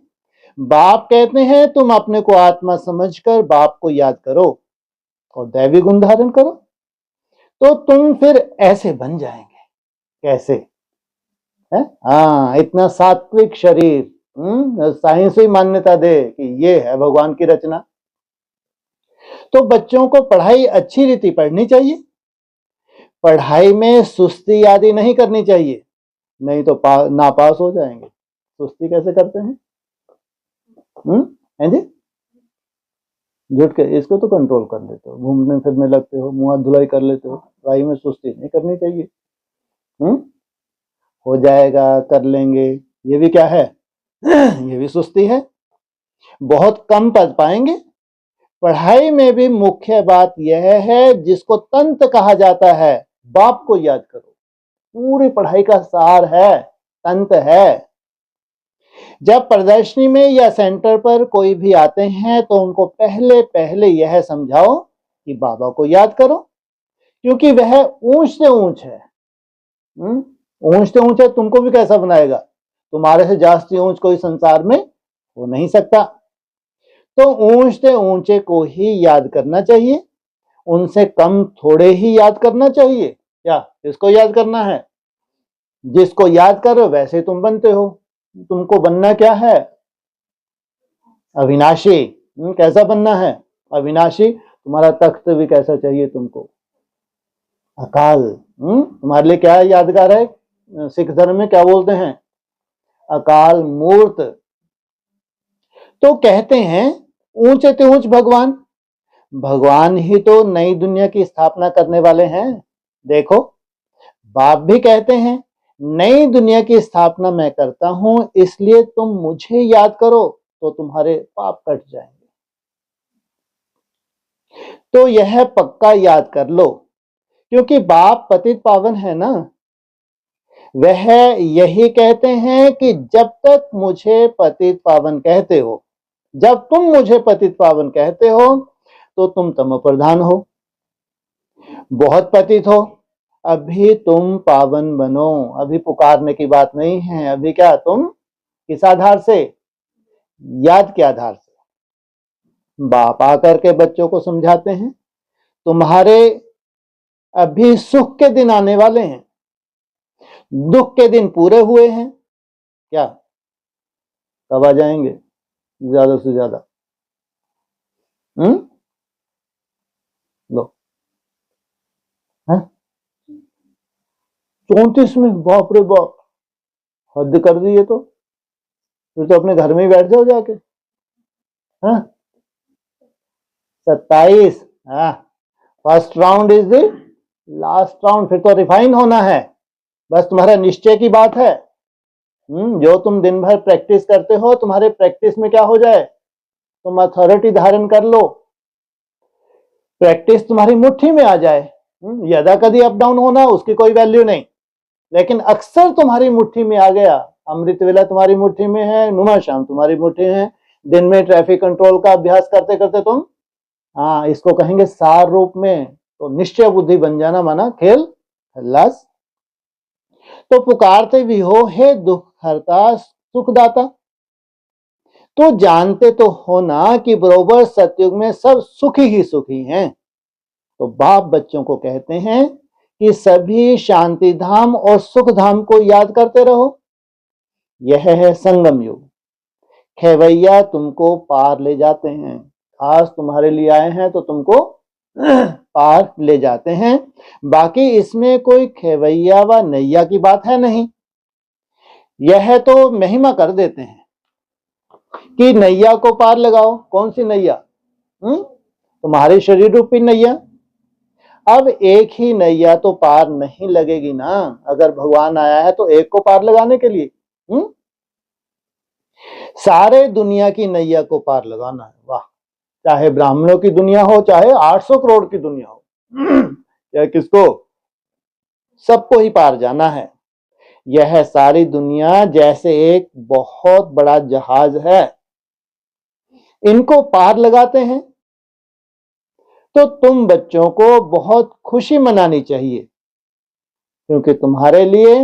बाप कहते हैं तुम अपने को आत्मा समझकर बाप को याद करो और दैवी गुण धारण करो, तो तुम फिर ऐसे बन जाएंगे। कैसे है? इतना सात्विक शरीर, साइंस ही मान्यता दे कि ये है भगवान की रचना। तो बच्चों को पढ़ाई अच्छी रीति पढ़नी चाहिए, पढ़ाई में सुस्ती आदि नहीं करनी चाहिए, नहीं तो नापास हो जाएंगे। सुस्ती कैसे करते हैं? हैं जी? झुट के इसको तो कंट्रोल कर लेते हो, घूमने फिरने लगते हो, मुंह हाथ धुलाई कर लेते हो। पढ़ाई में सुस्ती नहीं करनी चाहिए। हो जाएगा, कर लेंगे, ये भी क्या है? ये भी सुस्ती है। बहुत कम पढ़ पाएंगे। पढ़ाई में भी मुख्य बात यह है, जिसको तंत्र कहा जाता है, बाप को याद करो। पूरी पढ़ाई का सार है, तंत्र है। जब प्रदर्शनी में या सेंटर पर कोई भी आते हैं तो उनको पहले पहले यह समझाओ कि बाबा को याद करो, क्योंकि वह ऊंच से ऊंच है। ऊंच से ऊंच है, तुमको भी कैसा बनाएगा? तुम्हारे से जास्ती ऊंच कोई संसार में हो नहीं सकता। तो ऊंच से ऊंचे को ही याद करना चाहिए, उनसे कम थोड़े ही याद करना चाहिए। क्या किसको याद करना है? जिसको याद करो वैसे तुम बनते हो। तुमको बनना क्या है? अविनाशी। कैसा बनना है? अविनाशी। तुम्हारा तख्त भी कैसा चाहिए तुमको? अकाल। तुम्हारे लिए क्या यादगार है? सिख धर्म में क्या बोलते हैं? अकाल मूर्त। तो कहते हैं ऊंचे ते ऊंच भगवान, भगवान ही तो नई दुनिया की स्थापना करने वाले हैं। देखो बाप भी कहते हैं नई दुनिया की स्थापना मैं करता हूं, इसलिए तुम मुझे याद करो तो तुम्हारे पाप कट जाएंगे। तो यह पक्का याद कर लो, क्योंकि बाप पतित पावन है ना, वह यही कहते हैं कि जब तक मुझे पतित पावन कहते हो, जब तुम मुझे पतित पावन कहते हो तो तुम तमो प्रधान हो, बहुत पतित हो, अभी तुम पावन बनो। अभी पुकारने की बात नहीं है, अभी क्या तुम किस आधार से, याद के आधार से। बाप आकर के बच्चों को समझाते हैं, तुम्हारे अभी सुख के दिन आने वाले हैं, दुख के दिन पूरे हुए हैं, क्या कब आ जाएंगे ज्यादा से ज्यादा? लो 34 में, बाप रे बाप, हद कर दी है। तो फिर तो अपने घर में ही बैठ जाओ जाके। 27, first round is the last round, फिर तो रिफाइन होना है। बस तुम्हारा निश्चय की बात है। जो तुम दिन भर प्रैक्टिस करते हो, तुम्हारे प्रैक्टिस में क्या हो जाए, तुम अथॉरिटी धारण कर लो, प्रैक्टिस तुम्हारी मुट्ठी में आ जाए। यदा कभी अप डाउन होना उसकी कोई वैल्यू नहीं, लेकिन अक्सर तुम्हारी मुट्ठी में आ गया। अमृत वेला तुम्हारी मुट्ठी में है, नुमा शाम तुम्हारी मुट्ठी में है। दिन में ट्रैफिक कंट्रोल का अभ्यास करते करते तुम, इसको कहेंगे सार रूप में, तो निश्चय बुद्धि बन जाना, माना खेल खल्लास। तो पुकारते भी हो, हे दुख हरता सुखदाता, तो जानते तो हो ना कि बरोबर सतयुग में सब सुखी ही सुखी हैं। तो बाप बच्चों को कहते हैं कि सभी शांति धाम और सुख धाम को याद करते रहो। यह है संगम युग। खेवैया तुमको पार ले जाते हैं, खास तुम्हारे लिए आए हैं तो तुमको पार ले जाते हैं। बाकी इसमें कोई खेवैया व नैया की बात है नहीं। यह तो महिमा कर देते हैं कि नैया को पार लगाओ। कौन सी नैया? तुम्हारे शरीर रूपी नैया। अब एक ही नैया तो पार नहीं लगेगी ना, अगर भगवान आया है तो एक को पार लगाने के लिए सारे दुनिया की नैया को पार लगाना है। वाह, चाहे ब्राह्मणों की दुनिया हो, चाहे 800 करोड़ की दुनिया हो, या किसको, सबको ही पार जाना है। यह सारी दुनिया जैसे एक बहुत बड़ा जहाज है, इनको पार लगाते हैं। तो तुम बच्चों को बहुत खुशी मनानी चाहिए, क्योंकि तुम्हारे लिए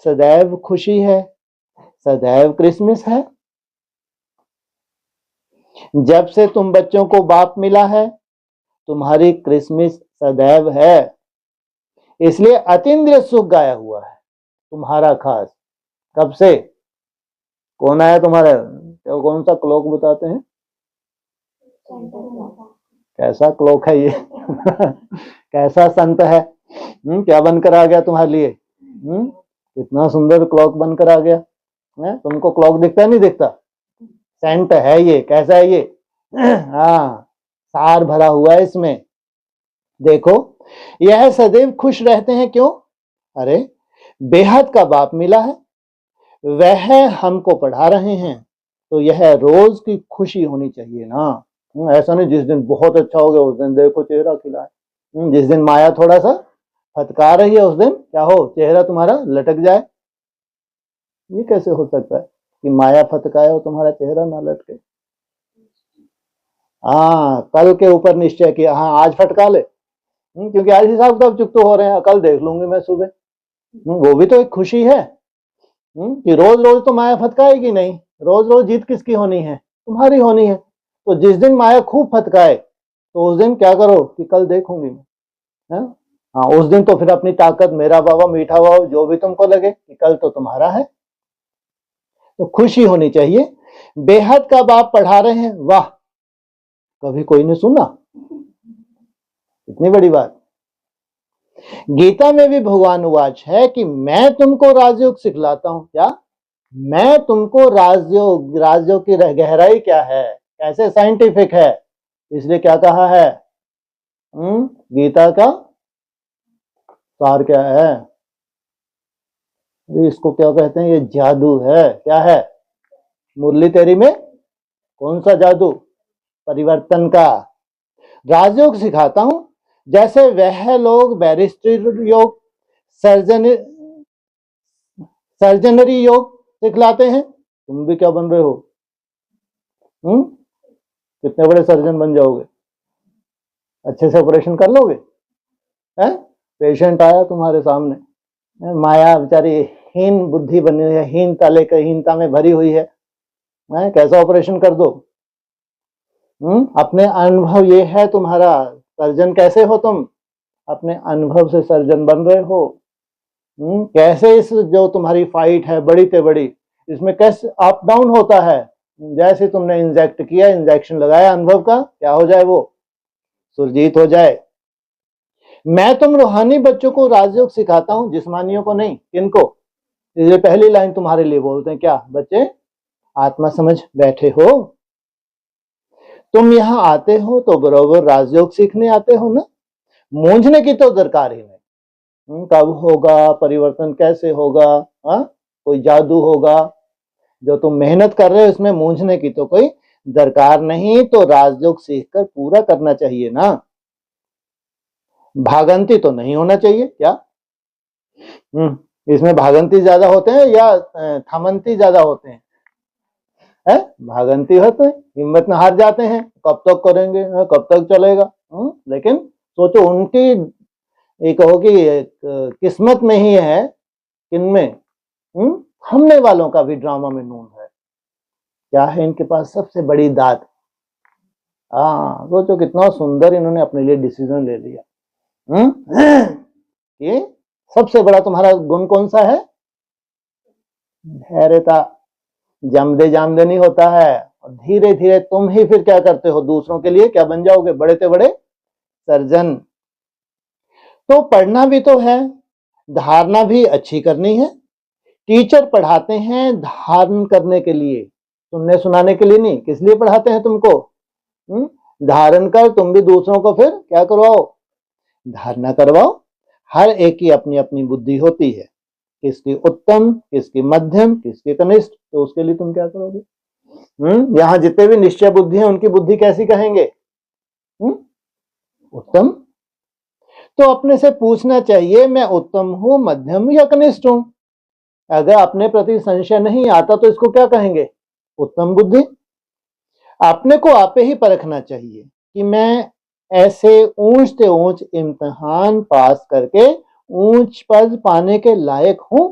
सदैव खुशी है, सदैव क्रिसमस है। जब से तुम बच्चों को बाप मिला है, तुम्हारी क्रिसमस सदैव है। इसलिए अतीन्द्रिय सुख गाया हुआ है तुम्हारा खास। कब से? कौन आया तुम्हारे? कौन सा क्लॉक बताते हैं? कैसा क्लॉक है ये? कैसा संत है? क्या बनकर आ गया तुम्हारे लिए? कितना सुंदर क्लॉक बनकर आ गया है? तुमको क्लॉक दिखता है, नहीं दिखता? सेंट है ये। कैसा है ये? सार भरा हुआ है इसमें। देखो, यह सदैव खुश रहते हैं। क्यों? अरे बेहद का बाप मिला है, वह हमको पढ़ा रहे हैं, तो यह रोज की खुशी होनी चाहिए ना। ऐसा नहीं जिस दिन बहुत अच्छा हो गया उस दिन देखो चेहरा खिला है, जिस दिन माया थोड़ा सा फटका रही है उस दिन क्या हो, चेहरा तुम्हारा लटक जाए। ये कैसे हो सकता है कि माया फटकाए और तुम्हारा चेहरा ना लटके? कल के ऊपर निश्चय किया, आज फटका ले, क्योंकि आज हिसाब किताब चुकते हो रहे हैं, कल देख लूंगी मैं सुबह। वो भी तो एक खुशी है कि रोज रोज तो माया फटकाएगी नहीं। रोज रोज जीत किसकी होनी है? तुम्हारी होनी है। तो जिस दिन माया खूब फटकाए तो उस दिन क्या करो कि कल देखूंगी मैं। उस दिन तो फिर अपनी ताकत, मेरा बाबा, मीठा बाबा, जो भी तुमको लगे कि कल तो तुम्हारा है, तो खुशी होनी चाहिए। बेहद का बाप पढ़ा रहे हैं, वाह, कभी कोई नहीं सुना इतनी बड़ी बात। गीता में भी भगवान उवाच है कि मैं तुमको राजयोग सिखलाता हूं। क्या? मैं तुमको राजयोग, राजयोग की गहराई क्या है, कैसे साइंटिफिक है, इसलिए क्या कहा है? गीता का सार क्या है? इसको क्या कहते हैं? ये जादू है। क्या है? मुरली तेरी में कौन सा जादू? परिवर्तन का। राजयोग सिखाता हूं, जैसे वह लोग बैरिस्टर योग, सर्जनरी योग सिखलाते हैं, तुम भी क्या बन रहे हो? कितने बड़े सर्जन बन जाओगे? अच्छे से ऑपरेशन कर लोगे? हैं? पेशेंट आया तुम्हारे सामने, माया बेचारी हीन बुद्धि बनी हुई है, हीनता लेकर हीनता में भरी हुई है, कैसा ऑपरेशन कर दो? अपने अनुभव ये है तुम्हारा, सर्जन कैसे हो तुम? अपने अनुभव से सर्जन बन रहे हो। कैसे इस जो तुम्हारी फाइट है बड़ी से बड़ी, इसमें कैसे अप डाउन होता है। जैसे तुमने इंजेक्ट किया, इंजेक्शन लगाया अनुभव का, क्या हो जाए? वो सुरजीत हो जाए। मैं तुम रूहानी बच्चों को राजयोग सिखाता हूं, जिस्मानियों को नहीं। किनको? ये पहली लाइन तुम्हारे लिए बोलते हैं, क्या बच्चे आत्मा समझ बैठे हो? तुम यहाँ आते हो तो बराबर राजयोग सीखने आते हो ना, मूंझने की तो दरकार ही नहीं। कब होगा परिवर्तन, कैसे होगा, कोई जादू होगा, जो तुम मेहनत कर रहे हो इसमें मूंझने की तो कोई दरकार नहीं। तो राजयोग सीखकर पूरा करना चाहिए ना, भागंती तो नहीं होना चाहिए। क्या इसमें भागंती ज्यादा होते हैं या थमंती ज्यादा होते हैं? भागंती होते हैं, हिम्मत में हार जाते हैं, कब तक करेंगे, कब तक चलेगा। लेकिन सोचो उनकी एक होगी किस्मत में ही है, किनमें? हमने वालों का भी ड्रामा में नून है। क्या है इनके पास? सबसे बड़ी दात। सोचो कितना सुंदर इन्होंने अपने लिए डिसीजन ले लिया। ये सबसे बड़ा तुम्हारा गुण कौन सा है? धैर्यता। जमदे जामदे नहीं होता है, और धीरे धीरे तुम ही फिर क्या करते हो, दूसरों के लिए क्या बन जाओगे? बड़े से बड़े सर्जन। तो पढ़ना भी तो है, धारणा भी अच्छी करनी है। टीचर पढ़ाते हैं धारण करने के लिए, सुनने सुनाने के लिए नहीं। किस लिए पढ़ाते हैं तुमको? धारण कर, तुम भी दूसरों को फिर क्या करवाओ? धारणा करवाओ। हर एक की अपनी अपनी बुद्धि होती है, किसकी उत्तम, किसकी मध्यम, किसकी कनिष्ठ। तो उसके लिए तुम क्या करोगे? यहाँ जितने भी निश्चय बुद्धि है उनकी बुद्धि कैसी कहेंगे? उत्तम। तो अपने से पूछना चाहिए, मैं उत्तम हूं, मध्यम हूं या कनिष्ठ हूं? अगर अपने प्रति संशय नहीं आता तो इसको क्या कहेंगे? उत्तम बुद्धि। अपने को आपे ही परखना चाहिए कि मैं ऐसे ऊंच से ऊंच इम्तिहान पास करके ऊंच पद पाने के लायक हूं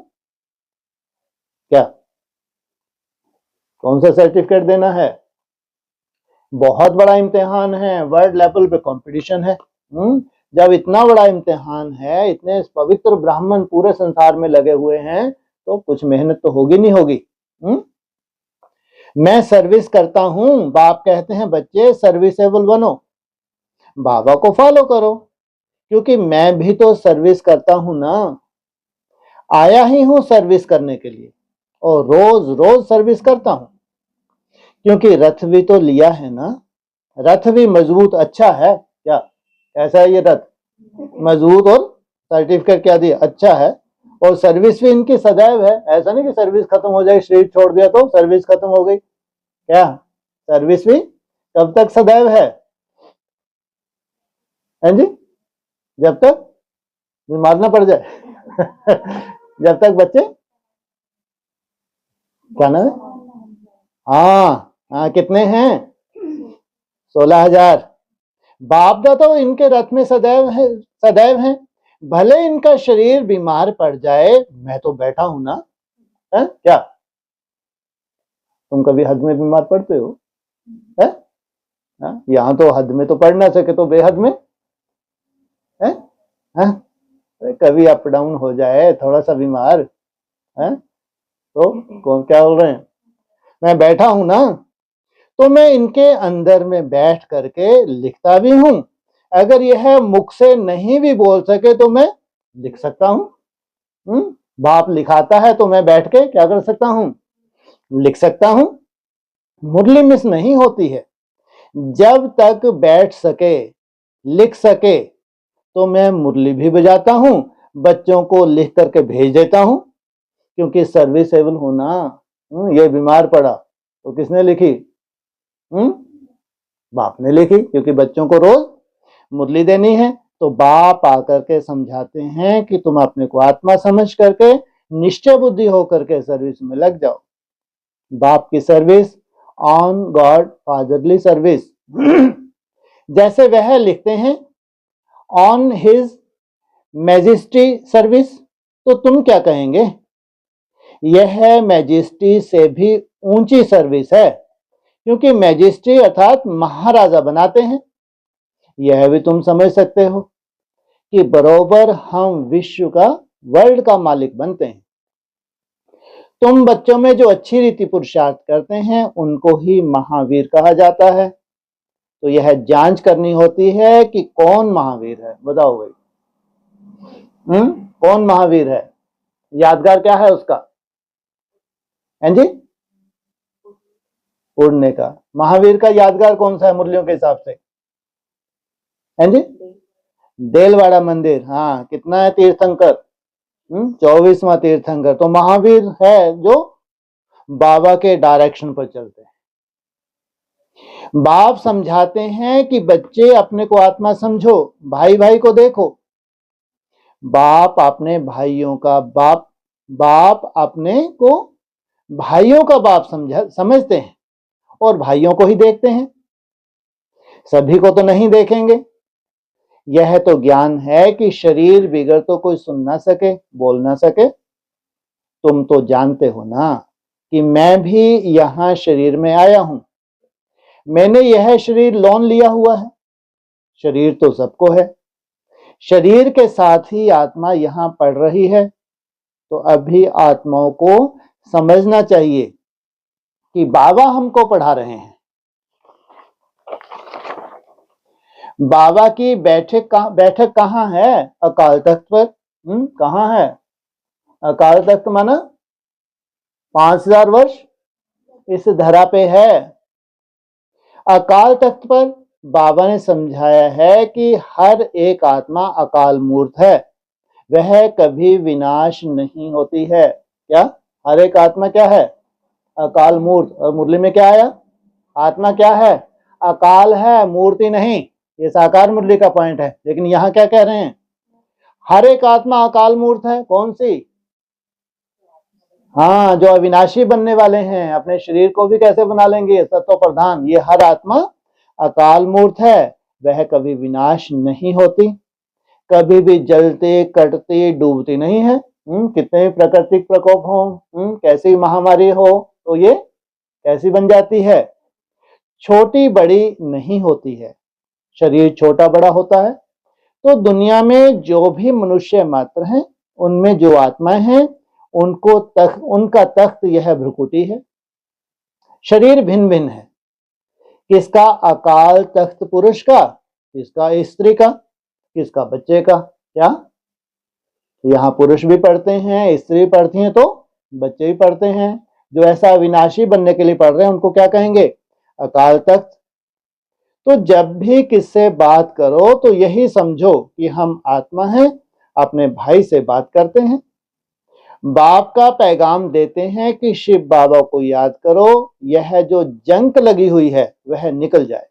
क्या? कौन सा सर्टिफिकेट देना है? बहुत बड़ा इम्तिहान है, वर्ल्ड लेवल पे कंपटीशन है। जब इतना बड़ा इम्तिहान है, इतने पवित्र ब्राह्मण पूरे संसार में लगे हुए हैं, तो कुछ मेहनत तो होगी नहीं होगी। मैं सर्विस करता हूं, बाप कहते हैं बच्चे सर्विसेबल बनो, बाबा को फॉलो करो, क्योंकि मैं भी तो सर्विस करता हूं ना, आया ही हूं सर्विस करने के लिए, और रोज रोज सर्विस करता हूं, क्योंकि रथ भी तो लिया है ना। रथ भी मजबूत अच्छा है क्या? कैसा है ये रथ? मजबूत, और सर्टिफिकेट क्या दिया? अच्छा है। और सर्विस भी इनकी सदैव है, ऐसा नहीं कि सर्विस खत्म हो जाए, शरीर छोड़ दिया तो सर्विस खत्म हो गई। क्या सर्विस भी कब तक सदैव है? हैं जी? जब तक बीमार ना पड़ जाए। जब तक बच्चे, क्या ना है? हाँ, कितने हैं? 16,000। बाप दादा तो इनके रथ में सदैव हैं। भले इनका शरीर बीमार पड़ जाए, मैं तो बैठा हूं ना। है क्या? तुम कभी हद में बीमार पड़ते हो? है? यहाँ तो हद में तो पड़ ना सके तो बेहद में है? कभी अप डाउन हो जाए थोड़ा सा बीमार है तो कौन क्या बोल रहे हैं? मैं बैठा हूं ना, तो मैं इनके अंदर में बैठ करके लिखता भी हूं। अगर यह मुख से नहीं भी बोल सके तो मैं लिख सकता हूं। बाप लिखाता है तो मैं बैठ के क्या कर सकता हूं? लिख सकता हूं। मुरली मिस नहीं होती है। जब तक बैठ सके, लिख सके, तो मैं मुरली भी बजाता हूं, बच्चों को लिख करके भेज देता हूं, क्योंकि सर्विसेबल होना। ये बीमार पड़ा तो किसने लिखी? बाप ने लिखी, क्योंकि बच्चों को रोज मुरली देनी है तो बाप आकर के समझाते हैं कि तुम अपने को आत्मा समझ करके निश्चय बुद्धि होकर के सर्विस में लग जाओ। बाप की service, on God fatherly service. जैसे वह लिखते हैं ऑन हिज मैजेस्टी सर्विस, तो तुम क्या कहेंगे? यह मैजेस्टी से भी ऊंची सर्विस है, क्योंकि मैजेस्टी अर्थात महाराजा बनाते हैं। यह भी तुम समझ सकते हो कि बरोबर हम विश्व का, वर्ल्ड का मालिक बनते हैं। तुम बच्चों में जो अच्छी रीति पुरुषार्थ करते हैं उनको ही महावीर कहा जाता है। तो यह जांच करनी होती है कि कौन महावीर है। बताओ भाई, कौन महावीर है? यादगार क्या है उसका? हैं जी? उड़ने का। महावीर का यादगार कौन सा है मुरलियों के हिसाब से? हैं जी? देलवाड़ा मंदिर। हाँ, कितना है तीर्थंकर? 24वां तीर्थंकर। तो महावीर है जो बाबा के डायरेक्शन पर चलते हैं। बाप समझाते हैं कि बच्चे अपने को आत्मा समझो, भाई भाई को देखो। बाप अपने भाइयों का बाप, बाप अपने को भाइयों का बाप समझते हैं और भाइयों को ही देखते हैं, सभी को तो नहीं देखेंगे। यह तो ज्ञान है कि शरीर बिगड़ तो कोई सुन ना सके, बोल ना सके। तुम तो जानते हो ना कि मैं भी यहां शरीर में आया हूं। मैंने यह शरीर लोन लिया हुआ है। शरीर तो सबको है, शरीर के साथ ही आत्मा यहां पढ़ रही है। तो अभी आत्माओं को समझना चाहिए कि बाबा हमको पढ़ा रहे हैं। बाबा की बैठक कहाँ है? अकाल तख्त पर। कहाँ है अकाल तख्त? माना 5000 वर्ष इस धरा पे है। अकाल तख्त पर बाबा ने समझाया है कि हर एक आत्मा अकाल मूर्त है, वह कभी विनाश नहीं होती है। क्या? हर एक आत्मा क्या है? अकाल मूर्त। और मुरली में क्या आया? आत्मा क्या है? अकाल है, मूर्ति नहीं। ये साकार मुरली का पॉइंट है। लेकिन यहां क्या कह रहे हैं? हर एक आत्मा अकाल मूर्त है। कौन सी? हाँ, जो अविनाशी बनने वाले हैं, अपने शरीर को भी कैसे बना लेंगे? सत्व प्रधान। ये हर आत्मा अकाल मूर्त है, वह कभी विनाश नहीं होती, कभी भी जलती कटती डूबती नहीं है। कितने भी प्राकृतिक प्रकोप हो, कैसी महामारी हो, तो ये कैसी बन जाती है? छोटी बड़ी नहीं होती है। शरीर छोटा बड़ा होता है। तो दुनिया में जो भी मनुष्य मात्र हैं, उनमें जो आत्माएं हैं, उनका तख्त यह भ्रुकुटी है। शरीर भिन्न भिन्न है। किसका? अकाल तख्त पुरुष का, किसका स्त्री का, किसका बच्चे का। क्या? यहाँ पुरुष भी पढ़ते हैं, स्त्री पढ़ती हैं, तो बच्चे भी पढ़ते हैं। जो ऐसा अविनाशी बनने के लिए पढ़ रहे हैं उनको क्या कहेंगे? अकाल तख्त। तो जब भी किससे बात करो तो यही समझो कि हम आत्मा हैं, अपने भाई से बात करते हैं। बाप का पैगाम देते हैं कि शिव बाबा को याद करो, यह जो जंक लगी हुई है वह निकल जाए।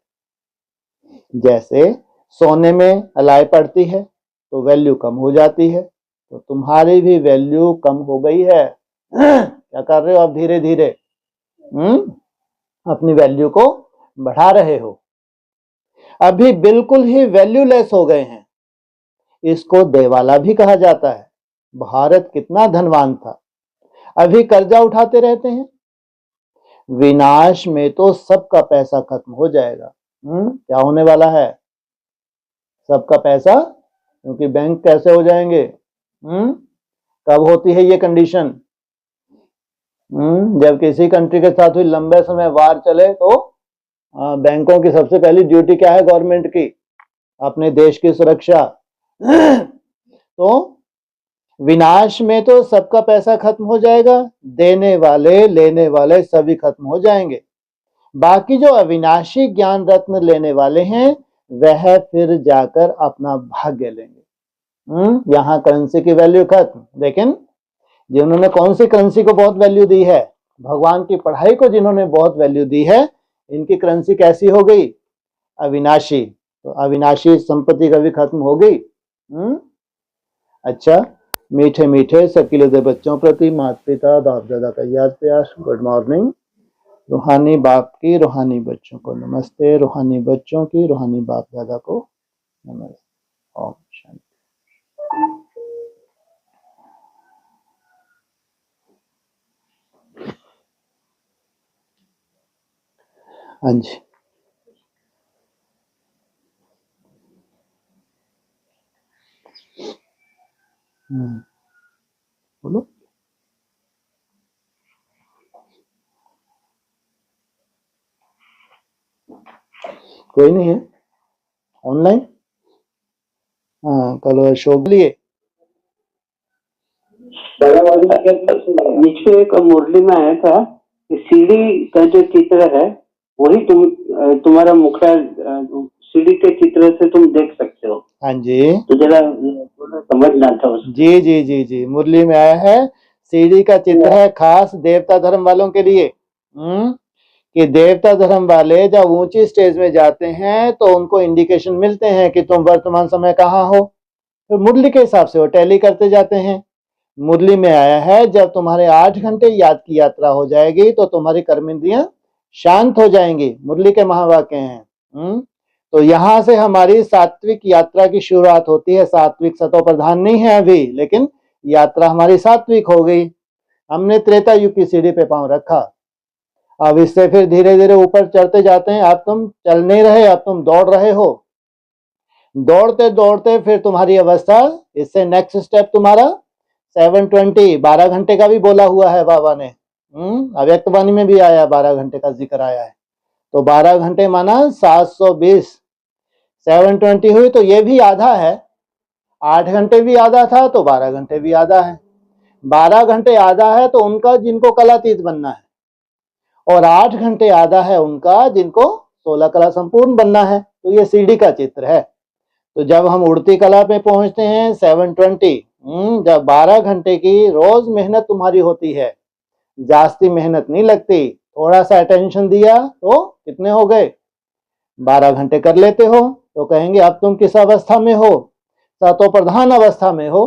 जैसे सोने में अलाई पड़ती है तो वैल्यू कम हो जाती है, तो तुम्हारी भी वैल्यू कम हो गई है। क्या कर रहे हो आप? धीरे धीरे अपनी वैल्यू को बढ़ा रहे हो। अभी बिल्कुल ही वैल्यूलेस हो गए हैं। इसको देवाला भी कहा जाता है। भारत कितना धनवान था, अभी कर्जा उठाते रहते हैं। विनाश में तो सबका पैसा खत्म हो जाएगा। क्या होने वाला है? सबका पैसा, क्योंकि बैंक कैसे हो जाएंगे? कब होती है ये कंडीशन? जब किसी कंट्री के साथ हुई लंबे समय वार चले तो बैंकों की सबसे पहली ड्यूटी क्या है गवर्नमेंट की? अपने देश की सुरक्षा। तो विनाश में तो सबका पैसा खत्म हो जाएगा, देने वाले लेने वाले सभी खत्म हो जाएंगे। बाकी जो अविनाशी ज्ञान रत्न लेने वाले हैं वह फिर जाकर अपना भाग्य लेंगे। यहाँ करेंसी की वैल्यू खत्म। लेकिन जिन्होंने कौन सी करेंसी को बहुत वैल्यू दी है? भगवान की पढ़ाई को जिन्होंने बहुत वैल्यू दी है, इनकी करेंसी कैसी हो गई? अविनाशी। तो अविनाशी संपत्ति कभी खत्म होगी? अच्छा, मीठे मीठे सकीले बच्चों प्रति माता पिता बाप दादा का याद प्यार। Good morning. रूहानी बाप की रूहानी बच्चों को नमस्ते, रूहानी बच्चों की रूहानी बाप दादा को नमस्ते। ओम शांति। हाँ जी, बोलो। कोई नहीं है ऑनलाइन? हाँ, कल अशोक लिए नीचे एक मुरली में आया था कि सीढ़ी का जो चित्र है वही तुम्हारा मुखड़ा सीढ़ी के चित्र से तुम देख सकते हो। हाँ जी, तो जरा समझना था उसको। जी जी जी जी, मुरली में आया है सीढ़ी का चित्र है खास देवता धर्म वालों के लिए। कि देवता धर्म वाले जब ऊंची स्टेज में जाते हैं तो उनको इंडिकेशन मिलते हैं कि तुम वर्तमान समय कहाँ हो, तो मुरली के हिसाब से वो टैली करते जाते हैं। मुरली में आया है जब तुम्हारे 8 घंटे याद की यात्रा हो जाएगी तो तुम्हारी कर्मेंद्रियां शांत हो जाएंगी। मुरली के महावाक्य हैं। तो यहां से हमारी सात्विक यात्रा की शुरुआत होती है। सात्विक सतो प्रधान नहीं है अभी, लेकिन यात्रा हमारी सात्विक हो गई। हमने त्रेता युग की सीढ़ी पे पांव रखा, अब इससे फिर धीरे धीरे ऊपर चढ़ते जाते हैं। अब तुम चल नहीं रहे, अब तुम दौड़ रहे हो। दौड़ते दौड़ते फिर तुम्हारी अवस्था, इससे नेक्स्ट स्टेप तुम्हारा 720 12 घंटे का भी बोला हुआ है बाबा ने। अव्यक्त वाणी में भी आया, 12 घंटे का जिक्र आया है। तो 12 घंटे माना 720, 720 हुई तो ये भी आधा है। 8 घंटे भी आधा था तो 12 घंटे भी आधा है। 12 घंटे आधा है तो उनका जिनको कलातीत बनना है, और 8 घंटे आधा है उनका जिनको 16 कला संपूर्ण बनना है। तो ये सीढ़ी का चित्र है। तो जब हम उड़ती कला पे पहुंचते हैं 720, जब 12 घंटे की रोज मेहनत तुम्हारी होती है, जास्ती मेहनत नहीं लगती, थोड़ा सा अटेंशन दिया तो कितने हो गए, 12 घंटे कर लेते हो। तो कहेंगे अब तुम किस अवस्था में हो, सतो प्रधान अवस्था में हो।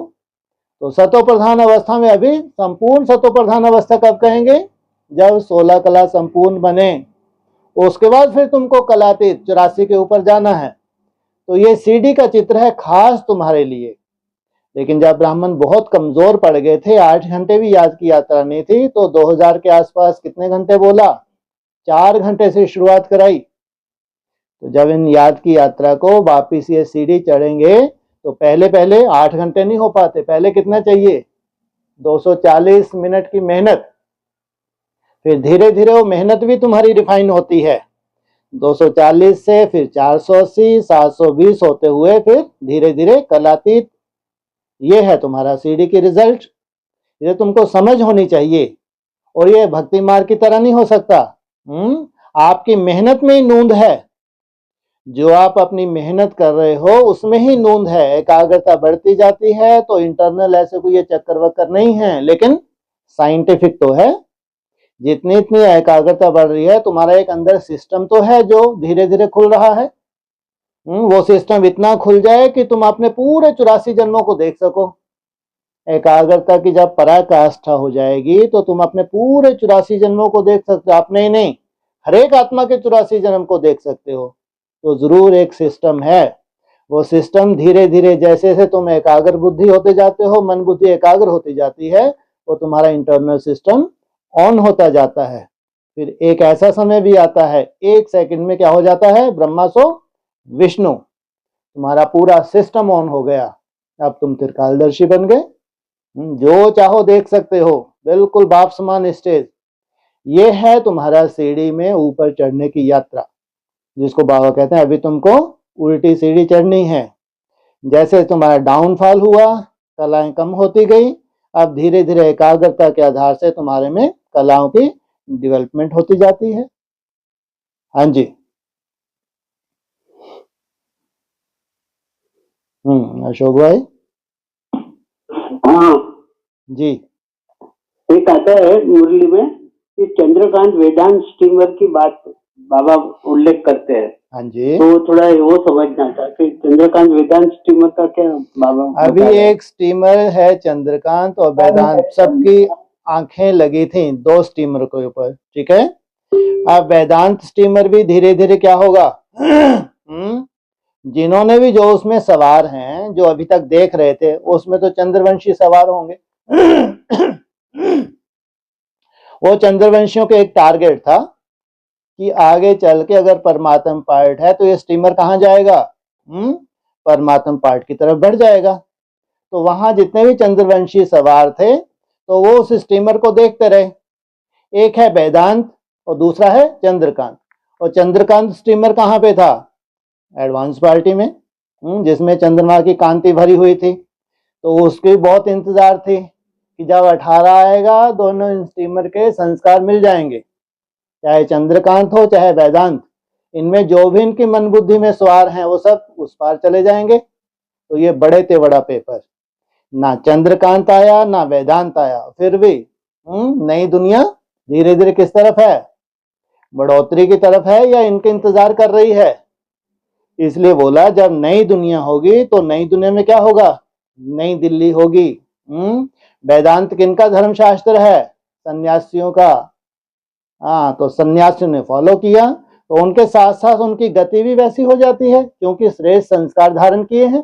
तो सतो प्रधान अवस्था में अभी संपूर्ण सतो प्रधान अवस्था कब कहेंगे, जब 16 कला संपूर्ण बने। उसके बाद फिर तुमको कलातीत 84 के ऊपर जाना है। तो ये सीढ़ी का चित्र है खास तुम्हारे लिए। लेकिन जब ब्राह्मण बहुत कमजोर पड़ गए थे, 8 घंटे भी याद की यात्रा नहीं थी, तो 2000 के आसपास कितने घंटे बोला, 4 घंटे से शुरुआत कराई। तो जब इन याद की यात्रा को वापिस ये सीढ़ी चढ़ेंगे तो पहले पहले 8 घंटे नहीं हो पाते, पहले कितना चाहिए, 240 मिनट की मेहनत। फिर धीरे धीरे वो मेहनत भी तुम्हारी रिफाइन होती है, 240 से फिर 480, 720 होते हुए फिर धीरे धीरे कलातीत। ये है तुम्हारा सीढ़ी की रिजल्ट। ये तुमको समझ होनी चाहिए। और ये भक्ति मार्ग की तरह नहीं हो सकता। आपकी मेहनत में ही नूंद है, जो आप अपनी मेहनत कर रहे हो उसमें ही नूंद है। एकाग्रता बढ़ती जाती है तो इंटरनल ऐसे कोई ये चक्कर वक्कर नहीं है, लेकिन साइंटिफिक तो है। जितनी इतनी एकाग्रता बढ़ रही है, तुम्हारा एक अंदर सिस्टम तो है जो धीरे धीरे खुल रहा है। वो सिस्टम इतना खुल जाए कि तुम अपने पूरे 84 जन्मों को देख सको। एकाग्रता की जब पराकाष्ठा हो जाएगी तो तुम अपने पूरे 84 जन्मों को देख सकते हो। अपने ही नहीं, हर एक आत्मा के 84 जन्म को देख सकते हो। तो जरूर एक सिस्टम है। वो सिस्टम धीरे धीरे जैसे जैसे तुम एकाग्र बुद्धि होते जाते हो, मन बुद्धि एकाग्र होती जाती है, वो तुम्हारा इंटरनल सिस्टम ऑन होता जाता है। फिर एक ऐसा समय भी आता है, 1 सेकंड में क्या हो जाता है, ब्रह्मा सो विष्णु, तुम्हारा पूरा सिस्टम ऑन हो गया। अब तुम त्रिकालदर्शी बन गए, जो चाहो देख सकते हो, बिल्कुल बाप समान स्टेज। ये है तुम्हारा सीढ़ी में ऊपर चढ़ने की यात्रा, जिसको बाबा कहते हैं अभी तुमको उल्टी सीढ़ी चढ़नी है। जैसे तुम्हारा डाउनफॉल हुआ, कलाएं कम होती गई, अब धीरे धीरे एकाग्रता के आधार से तुम्हारे में कलाओं की डेवलपमेंट होती जाती है। हाँ जी, अशोक भाई। हाँ जी, एक आता है मुरली में कि चंद्रकांत वेदांत स्टीमर की बात बाबा उल्लेख करते हैं। हाँ जी। तो थोड़ा वो समझना था कि चंद्रकांत वेदांत स्टीमर का क्या बाबा अभी बता रहे हैं? एक स्टीमर है चंद्रकांत और वेदांत, सबकी आंखें लगी थी दो स्टीमर के ऊपर, ठीक है। अब वेदांत स्टीमर भी धीरे धीरे क्या होगा, जिन्होंने भी जो उसमें सवार हैं, जो अभी तक देख रहे थे, उसमें तो चंद्रवंशी सवार होंगे। वो चंद्रवंशियों के एक टारगेट था कि आगे चल के अगर परमात्म पार्ट है तो ये स्टीमर कहाँ जाएगा, परमात्म पार्ट की तरफ बढ़ जाएगा। तो वहां जितने भी चंद्रवंशी सवार थे तो वो उस स्टीमर को देखते रहे। एक है वेदांत और दूसरा है चंद्रकांत। और चंद्रकांत स्टीमर कहाँ पे था, एडवांस पार्टी में, जिसमें चंद्रमा की कांति भरी हुई थी। तो उसकी बहुत इंतजार थी कि जब 18 आएगा दोनों स्टीमर के संस्कार मिल जाएंगे, चाहे चंद्रकांत हो चाहे वेदांत, इनमें जो भी इनकी मन बुद्धि में सवार हैं वो सब उस पार चले जाएंगे। तो ये बड़े ते बड़ा पेपर, ना चंद्रकांत आया ना वेदांत आया, फिर भी नई दुनिया धीरे धीरे किस तरफ है, बढ़ोतरी की तरफ है या इनके इंतजार कर रही है। इसलिए बोला जब नई दुनिया होगी तो नई दुनिया में क्या होगा, नई दिल्ली होगी। वेदांत किनका धर्मशास्त्र है, सन्यासियों का। हाँ, तो सन्यासियों ने फॉलो किया तो उनके साथ साथ उनकी गति भी वैसी हो जाती है क्योंकि श्रेष्ठ संस्कार धारण किए हैं।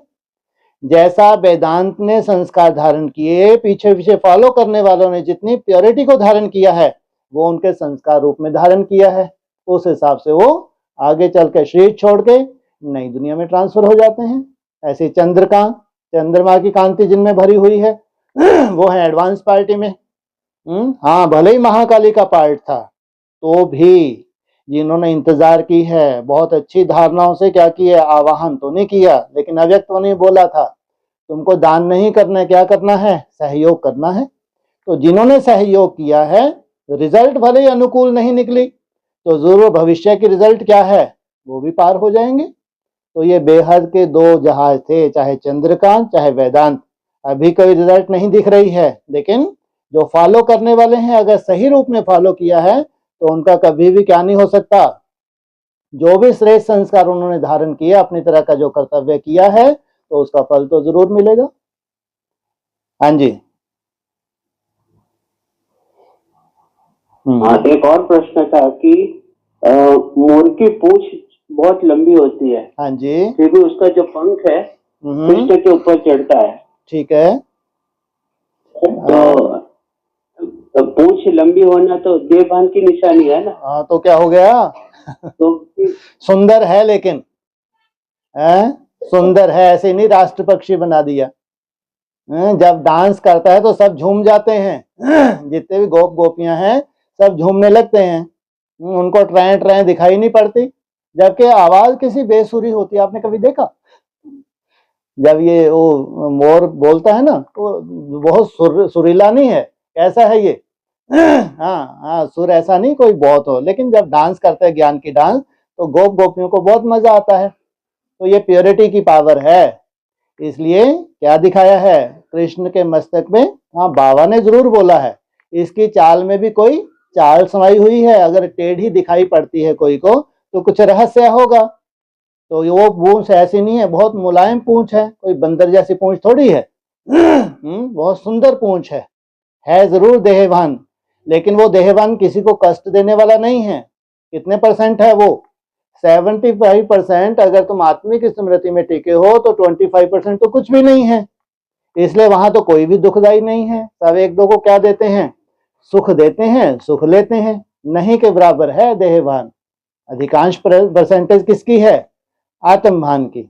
जैसा वेदांत ने संस्कार धारण किए, पीछे पीछे फॉलो करने वालों ने जितनी प्योरिटी को धारण किया है वो उनके संस्कार रूप में धारण किया है। उस हिसाब से वो आगे चल के शरीर छोड़ के नई दुनिया में ट्रांसफर हो जाते हैं। ऐसे चंद्रकांत, चंद्रमा की कांति जिनमें भरी हुई है वो है एडवांस पार्टी में। हाँ, भले ही महाकाली का पार्ट था तो भी जिन्होंने इंतजार की है, बहुत अच्छी धारणाओं से क्या किया, आवाहन तो नहीं किया लेकिन अव्यक्त तो नहीं बोला था तुमको दान नहीं करना है, क्या करना है, सहयोग करना है। तो जिन्होंने सहयोग किया है, रिजल्ट भले ही अनुकूल नहीं निकली तो जरूर भविष्य की रिजल्ट क्या है वो भी पार हो जाएंगे। तो ये बेहद के दो जहाज थे, चाहे चंद्रकांत चाहे वेदांत। अभी कोई रिजल्ट नहीं दिख रही है लेकिन जो फॉलो करने वाले हैं, अगर सही रूप में फॉलो किया है तो उनका कभी भी क्या नहीं हो सकता, जो भी श्रेष्ठ संस्कार उन्होंने धारण किया, अपनी तरह का जो कर्तव्य किया है तो उसका फल तो जरूर मिलेगा। हाँ जी। हाँ, एक और प्रश्न था कि मोर की पूंछ बहुत लंबी होती है, हाँ जी। फिर भी उसका जो पंख है कृष्ण के ऊपर चढ़ता है, ठीक है। तो पूंछ लंबी होना तो देवभान की निशानी है ना। हाँ, तो क्या हो गया तो सुंदर है, लेकिन सुंदर है, ऐसे नहीं राष्ट्र पक्षी बना दिया। जब डांस करता है तो सब झूम जाते हैं जितने भी गोप गोपियां हैं सब झूमने लगते हैं। उनको ट्रें ट्रें दिखाई नहीं पड़ती, जबकि आवाज किसी बेसुरी होती है। आपने कभी देखा जब ये वो मोर बोलता है ना तो बहुत सुरीला नहीं है, कैसा है ये हाँ हाँ, सुर ऐसा नहीं कोई बहुत हो, लेकिन जब डांस करते हैं ज्ञान की डांस तो गोप गोपियों को बहुत मजा आता है। तो ये प्योरिटी की पावर है। इसलिए क्या दिखाया है कृष्ण के मस्तक में, हाँ बाबा ने जरूर बोला है इसकी चाल में भी कोई चाल समाई हुई है, अगर टेढ़ी दिखाई पड़ती है कोई को तो कुछ रहस्य होगा। तो वो पूंछ ऐसी नहीं है, बहुत मुलायम पूंछ है, कोई बंदर जैसी पूंछ थोड़ी है बहुत सुंदर पूंछ है जरूर देहवान, लेकिन वो देहवान किसी को कष्ट देने वाला नहीं है। कितने परसेंट है वो, 75%। अगर तुम आत्मिक स्मृति में टिके हो तो 25% तो कुछ भी नहीं है। इसलिए वहां तो कोई भी दुखदाई नहीं है, सब एक दो को क्या देते हैं, सुख देते हैं, सुख लेते हैं, नहीं के बराबर है देहभान। अधिकांश परसेंटेज किसकी है, आत्मभान की।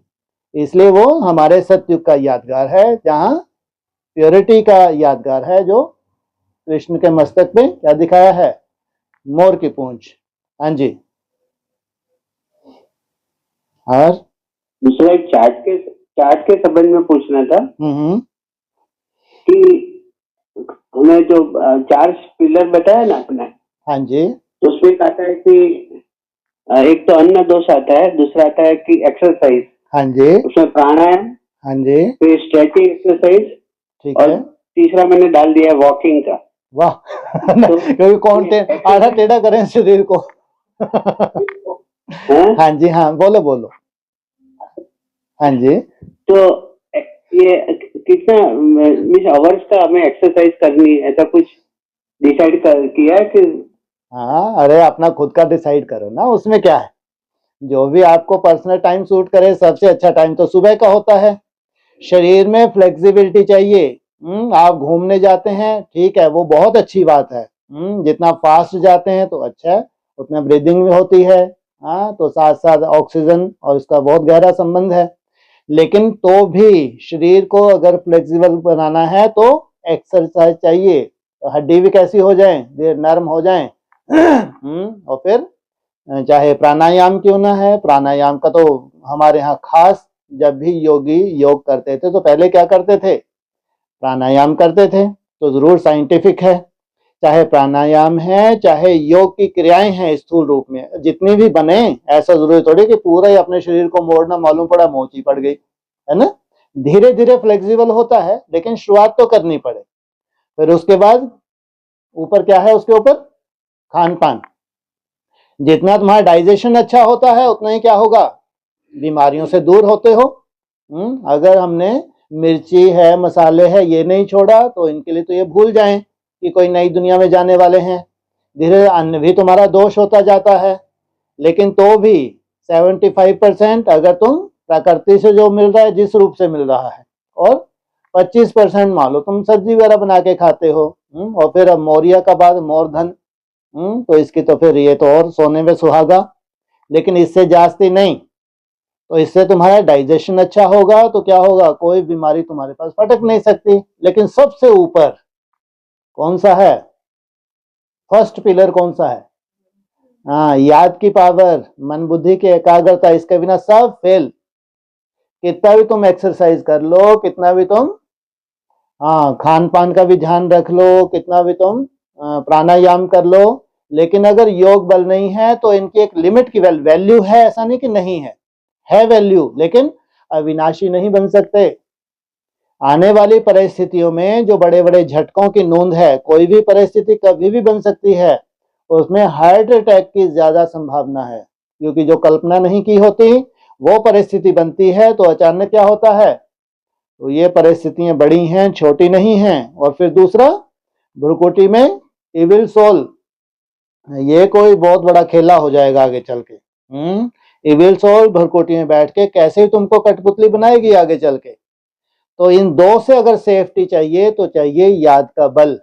इसलिए वो हमारे सत्युग का यादगार है, जहाँ प्योरिटी का यादगार है, जो कृष्ण के मस्तक पे क्या दिखाया है, मोर की पूंछ। हाँ जी। और दूसरा एक चार्ट के संबंध में पूछना था कि हमें जो 4 पिलर बताया ना आपने, हाँ जी, तो उसमें आता है कि एक तो अन्न दोष आता है, दूसरा आता है कि एक्सरसाइज, हाँ जी, उसमें प्राणायाम, हाँ जी, फिर स्ट्रेचिंग एक्सरसाइज, ठीक और है। तीसरा मैंने डाल दिया वॉकिंग का। वाह क्योंकि कौन आधा टेढ़ा करें शरीर को हैं? हाँ जी, हाँ, बोलो बोलो। हाँ जी। तो ये कितना मीन्स आवर्स का हमें एक्सरसाइज करनी है, ऐसा कुछ डिसाइड कर किया है कि? हाँ, अरे अपना खुद का डिसाइड करो ना, उसमें क्या है। जो भी आपको पर्सनल टाइम सूट करे, सबसे अच्छा टाइम तो सुबह का होता है। शरीर में फ्लेक्सिबिलिटी चाहिए। आप घूमने जाते हैं, ठीक है, वो बहुत अच्छी बात है। जितना फास्ट जाते हैं तो अच्छा है, उतना ब्रीदिंग भी होती है। हाँ, तो साथ साथ ऑक्सीजन और इसका बहुत गहरा संबंध है। लेकिन तो भी शरीर को अगर फ्लेक्सिबल बनाना है तो एक्सरसाइज चाहिए। तो हड्डी भी कैसी हो जाए, देर नरम हो जाए। और फिर चाहे प्राणायाम क्यों ना है, प्राणायाम का तो हमारे यहाँ खास, जब भी योगी योग करते थे तो पहले क्या करते थे, प्राणायाम करते थे। तो जरूर साइंटिफिक है। चाहे प्राणायाम है, चाहे योग की क्रियाएं हैं स्थूल रूप में, जितनी भी बने, ऐसा जरूरी थोड़ी कि पूरा ही अपने शरीर को मोड़ना, मालूम पड़ा मोची पड़ गई, है ना। धीरे धीरे फ्लेक्सिबल होता है, लेकिन शुरुआत तो करनी पड़े। फिर उसके बाद ऊपर क्या है, उसके ऊपर खान पान। जितना तुम्हारा डाइजेशन अच्छा होता है उतना ही क्या होगा, बीमारियों से दूर होते हो। अगर हमने मिर्ची है, मसाले है, ये नहीं छोड़ा तो इनके लिए तो ये भूल जाएं कि कोई नई दुनिया में जाने वाले हैं। धीरे अन्न भी तुम्हारा दोष होता जाता है। लेकिन तो भी 75% अगर तुम प्रकृति से जो मिल रहा है, जिस रूप से मिल रहा है, और 25% मान लो तुम सब्जी वगैरह बना के खाते हो। और फिर अब मौर्य का बाद मोरधन। तो इसकी तो फिर ये तो और सोने में सुहागा। लेकिन इससे जास्ती नहीं। तो इससे तुम्हारा डाइजेशन अच्छा होगा तो क्या होगा, कोई बीमारी तुम्हारे पास फटक नहीं सकती। लेकिन सबसे ऊपर कौन सा है, फर्स्ट पिलर कौन सा है? हाँ, याद की पावर, मन बुद्धि की एकाग्रता। इसके बिना सब फेल। कितना भी तुम एक्सरसाइज कर लो, कितना भी तुम हाँ खान पान का भी ध्यान रख लो, कितना भी तुम प्राणायाम कर लो, लेकिन अगर योग बल नहीं है तो इनकी एक लिमिट की वैल्यू है, ऐसा नहीं कि नहीं है वैल्यू, लेकिन अविनाशी नहीं बन सकते। आने वाली परिस्थितियों में जो बड़े बड़े झटकों की नोंद है, कोई भी परिस्थिति कभी भी बन सकती है, उसमें हार्ट अटैक की ज्यादा संभावना है। क्योंकि जो कल्पना नहीं की होती वो परिस्थिति बनती है, तो अचानक क्या होता है। तो ये परिस्थितियां बड़ी हैं, छोटी नहीं हैं। और फिर दूसरा, भ्रुकुटी में इविल सोल, ये कोई बहुत बड़ा खेला हो जाएगा आगे चल के। इविल सोल भ्रुकुटी में बैठ के कैसे तुमको कठपुतली बनाएगी आगे चल के। तो इन दो से अगर सेफ्टी चाहिए तो चाहिए याद का बल।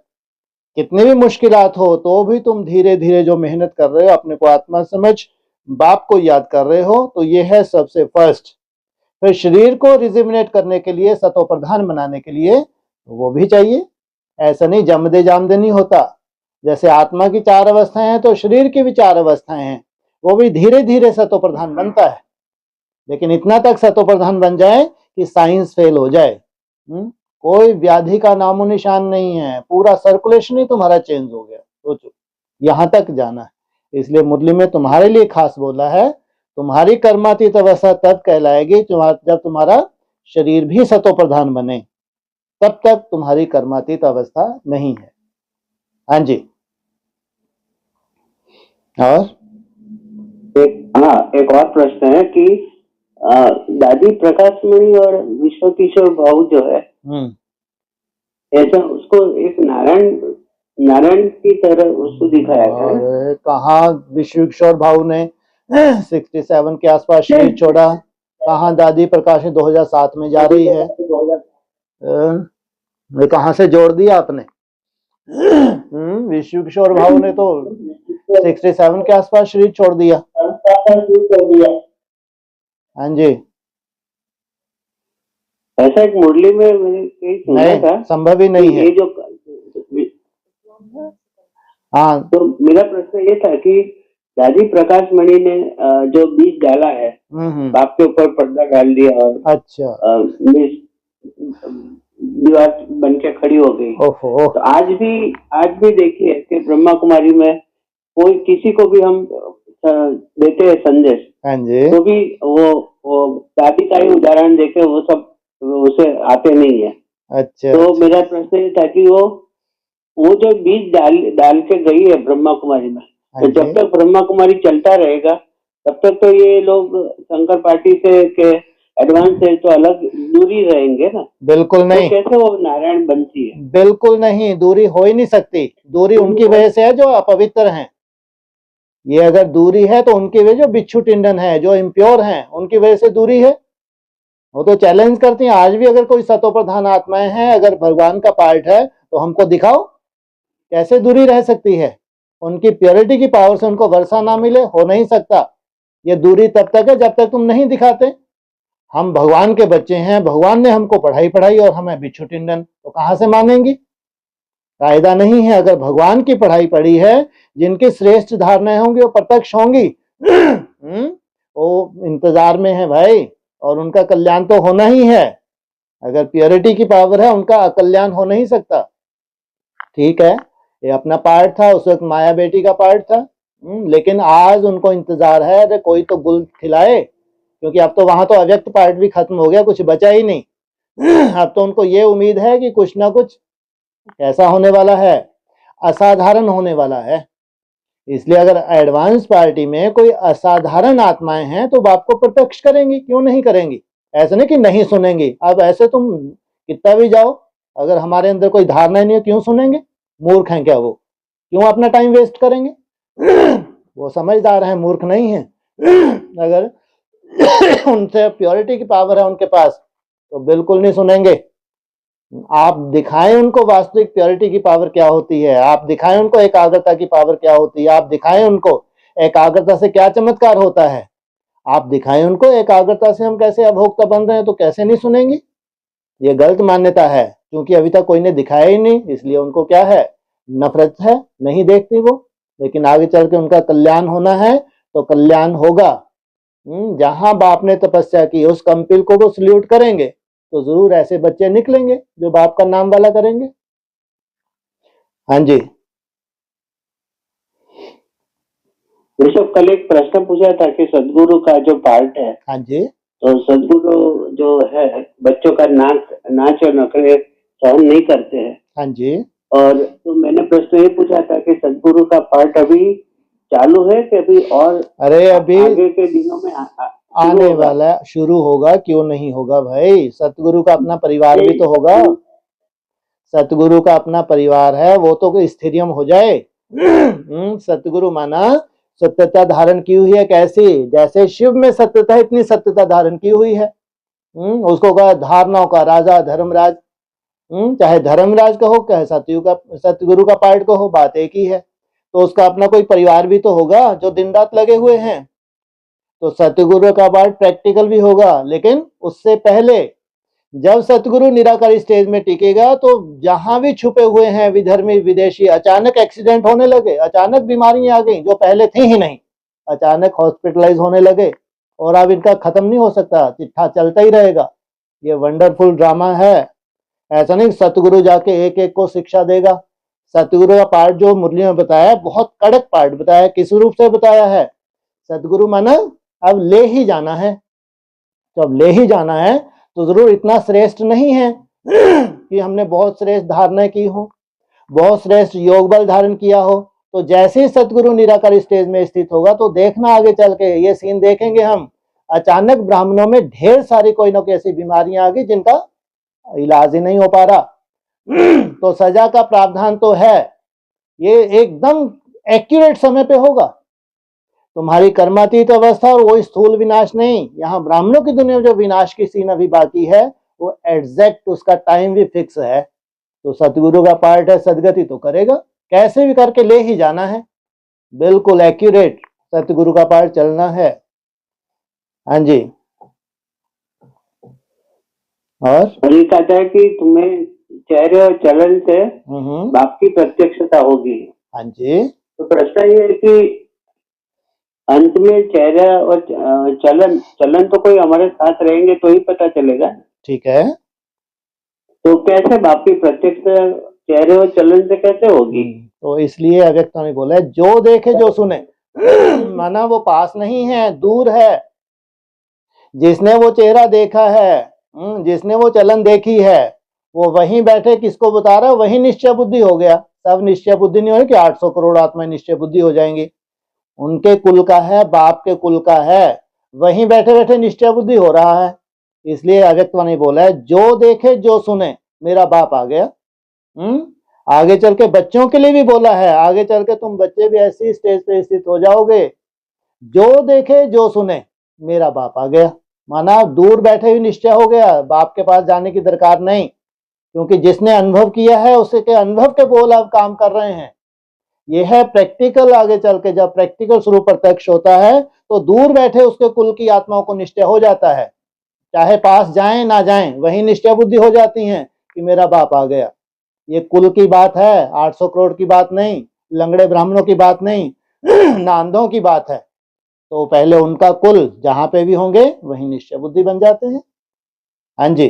कितनी भी मुश्किलात हो तो भी तुम धीरे धीरे जो मेहनत कर रहे हो, अपने को आत्मा समझ बाप को याद कर रहे हो, तो ये है सबसे फर्स्ट। फिर शरीर को रिजिमिनेट करने के लिए, सतो प्रधान बनाने के लिए वो भी चाहिए। ऐसा नहीं जमदे जामदे नहीं होता। जैसे आत्मा की 4 अवस्थाएं हैं तो शरीर की भी 4 अवस्थाएं हैं, वो भी धीरे धीरे सतो प्रधान बनता है। लेकिन इतना तक सतो प्रधान बन जाए कि साइंस फेल हो जाए। कोई व्याधि का नामो निशान नहीं है, पूरा सर्कुलेशन ही तुम्हारा चेंज हो गया। सोचो, यहां तक जाना है। इसलिए मुरली में तुम्हारे लिए खास बोला है, तुम्हारी कर्मातीत अवस्था तब कहलाएगी जब तुम्हारा शरीर भी सतो प्रधान बने, तब तक तुम्हारी कर्मातीत अवस्था नहीं है। हाँ जी। और एक और प्रश्न है कि दादी प्रकाश मणि और विश्व किशोर भाऊ जो है, ऐसा उसको एक नारायण की तरह उसको दिखाया गया है। कहाँ विश्व किशोर भाऊ ने 67 के आसपास शरीर छोड़ा, कहाँ दादी प्रकाश 2007 में जा रही है। कहाँ से जोड़ दिया आपने। विश्व किशोर भाऊ ने तो 67 के आसपास शरीर छोड़ दिया। हाँ जी, ऐसा एक मुरली में मैंने कहीं सुना था, संभव ही नहीं है। ये जो हाँ, तो मेरा प्रश्न ये था कि दादी प्रकाश मणि ने जो बीज डाला है, बाप के ऊपर पर्दा डाल दिया और अच्छा दीवार बन के खड़ी हो गई। तो आज भी देखिए कि ब्रह्मा कुमारी में कोई किसी को भी हम देते हैं संदेश, तो भी वो दादी का ही उदाहरण देके वो सब उसे आते नहीं है। अच्छा, तो मेरा प्रश्न ये था कि वो जो बीज डाल के गई है ब्रह्मा कुमारी में, तो जब तक ब्रह्मा कुमारी चलता रहेगा तब तक तो ये लोग शंकर पार्टी से के एडवांस से तो अलग दूरी रहेंगे ना। बिल्कुल नहीं। तो कैसे वो नारायण बनती है? बिल्कुल नहीं, दूरी हो ही नहीं सकती। दूरी उनकी वजह से है जो अपवित्र हैं। ये अगर दूरी है तो उनकी वजह, जो बिच्छू टिंडन है, जो इम्प्योर हैं, उनकी वजह से दूरी है। वो तो चैलेंज करती हैं आज भी। अगर कोई सतो प्रधान आत्माएं हैं, अगर भगवान का पार्ट है तो हमको दिखाओ कैसे दूरी रह सकती है। उनकी प्योरिटी की पावर से उनको वर्षा ना मिले, हो नहीं सकता। ये दूरी तब तक है जब तक तुम नहीं दिखाते। हम भगवान के बच्चे हैं, भगवान ने हमको पढ़ाई और हमें बिच्छू टिंडन, तो कहां से मानेंगी? कायदा नहीं है। अगर भगवान की पढ़ाई पढ़ी है, जिनकी श्रेष्ठ धारणाएं होंगी वो प्रत्यक्ष होंगी। वो इंतजार में है भाई, और उनका कल्याण तो होना ही है। अगर प्योरिटी की पावर है, उनका अकल्याण हो नहीं सकता। ठीक है, ये अपना पार्ट था, उस वक्त माया बेटी का पार्ट था। लेकिन आज उनको इंतजार है, अरे कोई तो गुल खिलाए, क्योंकि अब तो वहां तो अव्यक्त पार्ट भी खत्म हो गया, कुछ बचा ही नहीं। अब तो उनको ये उम्मीद है कि कुछ ना कुछ ऐसा होने वाला है, असाधारण होने वाला है। इसलिए अगर एडवांस पार्टी में कोई असाधारण आत्माएं हैं तो बाप को प्रत्यक्ष करेंगी, क्यों नहीं करेंगी? ऐसे नहीं कि नहीं सुनेंगी। अब ऐसे तुम कितना भी जाओ, अगर हमारे अंदर कोई धारणा नहीं है, क्यों सुनेंगे? मूर्ख हैं क्या वो? क्यों अपना टाइम वेस्ट करेंगे? वो समझदार हैं, मूर्ख नहीं है। अगर उनसे प्योरिटी की पावर है उनके पास, तो बिल्कुल नहीं सुनेंगे। आप दिखाएं उनको वास्तविक प्योरिटी की पावर क्या होती है, आप दिखाएं उनको एकाग्रता की पावर क्या होती है, आप दिखाएं उनको एकाग्रता से क्या चमत्कार होता है, आप दिखाएं उनको एकाग्रता से हम कैसे अभोक्ता बन रहे हैं, तो कैसे नहीं सुनेंगे? ये गलत मान्यता है, क्योंकि अभी तक कोई ने दिखाया ही नहीं, इसलिए उनको क्या है, नफरत है, नहीं देखती वो। लेकिन आगे चल के उनका कल्याण होना है तो कल्याण होगा। जहां बाप ने तपस्या की उस कंपिल को वो सल्यूट करेंगे, तो जरूर ऐसे बच्चे निकलेंगे जो बाप का नाम वाला करेंगे। हाँ जी ऋषभ, कल एक प्रश्न पूछा था कि सदगुरु का जो पार्ट है, हाँ जी, तो सदगुरु जो है बच्चों का नाच और नखरे सहन नहीं करते हैं। हाँ जी। और तो मैंने प्रश्न ये पूछा था कि सदगुरु का पार्ट अभी चालू है कि अभी और अरे अभी आगे के दिनों में आने वाला, शुरू होगा, क्यों नहीं होगा भाई? सतगुरु का अपना परिवार भी तो होगा। सतगुरु का अपना परिवार है, वो तो स्थिरियम हो जाए। सतगुरु माना सत्यता धारण की हुई है, कैसी? जैसे शिव में सत्यता, इतनी सत्यता धारण की हुई है। उसको कहा धारणाओं का राजा धर्मराज। चाहे धर्मराज कहो, चाहे सतगुरु का पार्ट कहो, बात एक ही है। तो उसका अपना कोई परिवार भी तो होगा जो दिन रात लगे हुए हैं। तो सतगुरु का पार्ट प्रैक्टिकल भी होगा, लेकिन उससे पहले जब सतगुरु निराकारी स्टेज में टिकेगा, तो जहां भी छुपे हुए हैं विधर्मी विदेशी, अचानक एक्सीडेंट होने लगे, अचानक बीमारियां आ गई जो पहले थी ही नहीं, अचानक हॉस्पिटलाइज होने लगे, और अब इनका खत्म नहीं हो सकता, चिट्ठा चलता ही रहेगा। ये वंडरफुल ड्रामा है। ऐसा नहीं सतगुरु जाके एक एक को शिक्षा देगा। सतगुरु का पार्ट जो मुरली में बताया, बहुत कड़क पार्ट बताया। किस रूप से बताया है? सतगुरु माना अब ले ही जाना है। तो अब ले ही जाना है तो जरूर इतना श्रेष्ठ नहीं है कि हमने बहुत श्रेष्ठ धारणाएं की हो, बहुत श्रेष्ठ योग बल धारण किया हो। तो जैसे ही सतगुरु निराकारी स्टेज में स्थित होगा, तो देखना आगे चल के ये सीन देखेंगे हम, अचानक ब्राह्मणों में ढेर सारी कोई ना कोई ऐसी बीमारियां आ गई जिनका इलाज ही नहीं हो पा रहा। तो सजा का प्रावधान तो है, ये एकदम एक्यूरेट समय पे होगा। तुम्हारी कर्मातीत अवस्था और वो स्थूल विनाश नहीं, यहाँ ब्राह्मणों की दुनिया में जो विनाश की सीन अभी बाकी है, वो एग्जैक्ट उसका टाइम भी फिक्स है। तो सतगुरु का पार्ट है, सदगति तो करेगा, कैसे भी करके ले ही जाना है। बिल्कुल एक्यूरेट सतगुरु का पार्ट चलना है। हाँ जी। और ये कहता है कि तुम्हें चेहरे और चलन से बाप की प्रत्यक्षता होगी। हाँ जी। तो प्रश्न ये है कि अंत में चेहरा और चलन तो कोई हमारे साथ रहेंगे तो ही पता चलेगा। ठीक है, तो कैसे बाप की प्रत्यक्ष चेहरे और चलन से कैसे होगी? तो इसलिए अव्यक्त ने बोला है, जो देखे जो सुने। माना वो पास नहीं है, दूर है। जिसने वो चेहरा देखा है, जिसने वो चलन देखी है, वो वहीं बैठे किसको बता रहा है, वही निश्चय बुद्धि हो गया। सब निश्चय बुद्धि नहीं हो कि 800 करोड़ आत्मा निश्चय बुद्धि हो जाएंगी। उनके कुल का है, बाप के कुल का है, वहीं बैठे बैठे निश्चय बुद्धि हो रहा है। इसलिए अव्यक्तवाणी बोला है, जो देखे जो सुने मेरा बाप आ गया। आगे चल के बच्चों के लिए भी बोला है, आगे चल के तुम बच्चे भी ऐसी स्टेज पे स्थित हो जाओगे, जो देखे जो सुने मेरा बाप आ गया। माना दूर बैठे भी निश्चय हो गया, बाप के पास जाने की दरकार नहीं, क्योंकि जिसने अनुभव किया है उसके अनुभव के बोल अब काम कर रहे हैं। यह है प्रैक्टिकल। आगे चल के जब प्रैक्टिकल स्वरूप प्रत्यक्ष होता है तो दूर बैठे उसके कुल की आत्माओं को निश्चय हो जाता है, चाहे पास जाएं ना जाएं, वही निश्चय बुद्धि हो जाती है कि मेरा बाप आ गया। ये कुल की बात है, 800 करोड़ की बात नहीं, लंगड़े ब्राह्मणों की बात नहीं, नांदों की बात है। तो पहले उनका कुल जहां पे भी होंगे वही निश्चय बुद्धि बन जाते हैं। हाँ जी।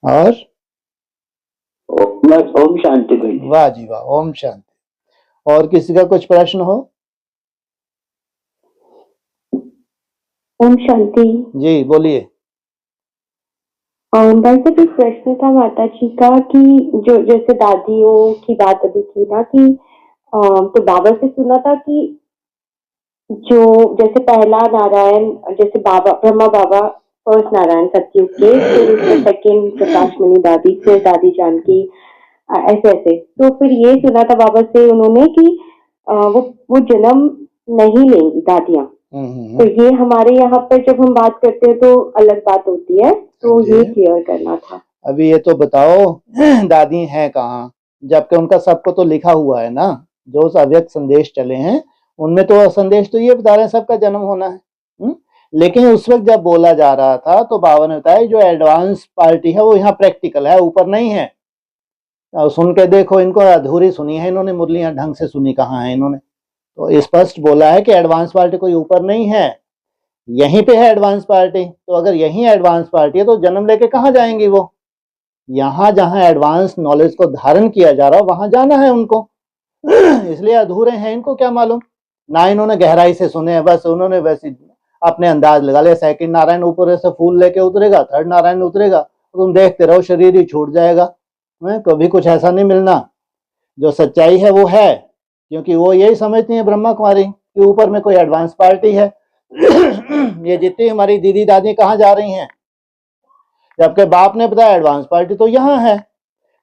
और ओम शांति भाई। वाह जी वाह, ओम शांति। और किसी का कुछ प्रश्न हो? ओम शांति जी बोलिए। वैसे भी प्रश्न था माता जी का कि जो जैसे दादियों की बात अभी थी ना कि तो बाबा से सुना था कि जो जैसे पहला नारायण, जैसे बाबा ब्रह्मा बाबा फर्स्ट नारायण सतयुग के, फिर उसका सेकेंड प्रकाशमणि दादी, फिर दादी जानकी, ऐसे ऐसे। तो फिर ये सुना था बाबा से उन्होंने कि वो जन्म नहीं लेंगी दादियाँ। तो ये हमारे यहाँ पर जब हम बात करते हैं तो अलग बात होती है, तो ये क्लियर करना था। अभी ये तो बताओ दादी हैं कहाँ, जबकि उनका सबको तो लिखा हुआ है ना, जो अव्यक्त संदेश चले हैं उनमें तो संदेश तो ये बता रहे हैं सबका जन्म होना है। लेकिन उस वक्त जब बोला जा रहा था तो बाबा ने बताया जो एडवांस पार्टी है वो यहाँ प्रैक्टिकल है, ऊपर नहीं है। सुन के देखो, इनको अधूरी सुनी है इन्होंने, मुरलियां ढंग से सुनी कहाँ है इन्होंने। तो स्पष्ट बोला है कि एडवांस पार्टी कोई ऊपर नहीं है, यहीं पे है एडवांस पार्टी। तो अगर यहीं एडवांस पार्टी है तो जन्म लेके कहाँ जाएंगी वो? यहाँ जहाँ एडवांस नॉलेज को धारण किया जा रहा है वहां जाना है उनको। इसलिए अधूरे हैं, इनको क्या मालूम ना, इन्होंने गहराई से सुने हैं, बस उन्होंने वैसे अपने अंदाज लगा लिया। सेकंड नारायण ऊपर से फूल लेके उतरेगा, थर्ड नारायण उतरेगा, तो तुम देखते रहो शरीर ही छूट जाएगा। कभी कुछ ऐसा नहीं मिलना। जो सच्चाई है वो है, क्योंकि वो यही समझती है ब्रह्मा कुमारी कि ऊपर में कोई एडवांस पार्टी है। ये जितनी हमारी दीदी दादी कहाँ जा रही हैं, जबकि बाप ने बताया एडवांस पार्टी तो यहाँ है।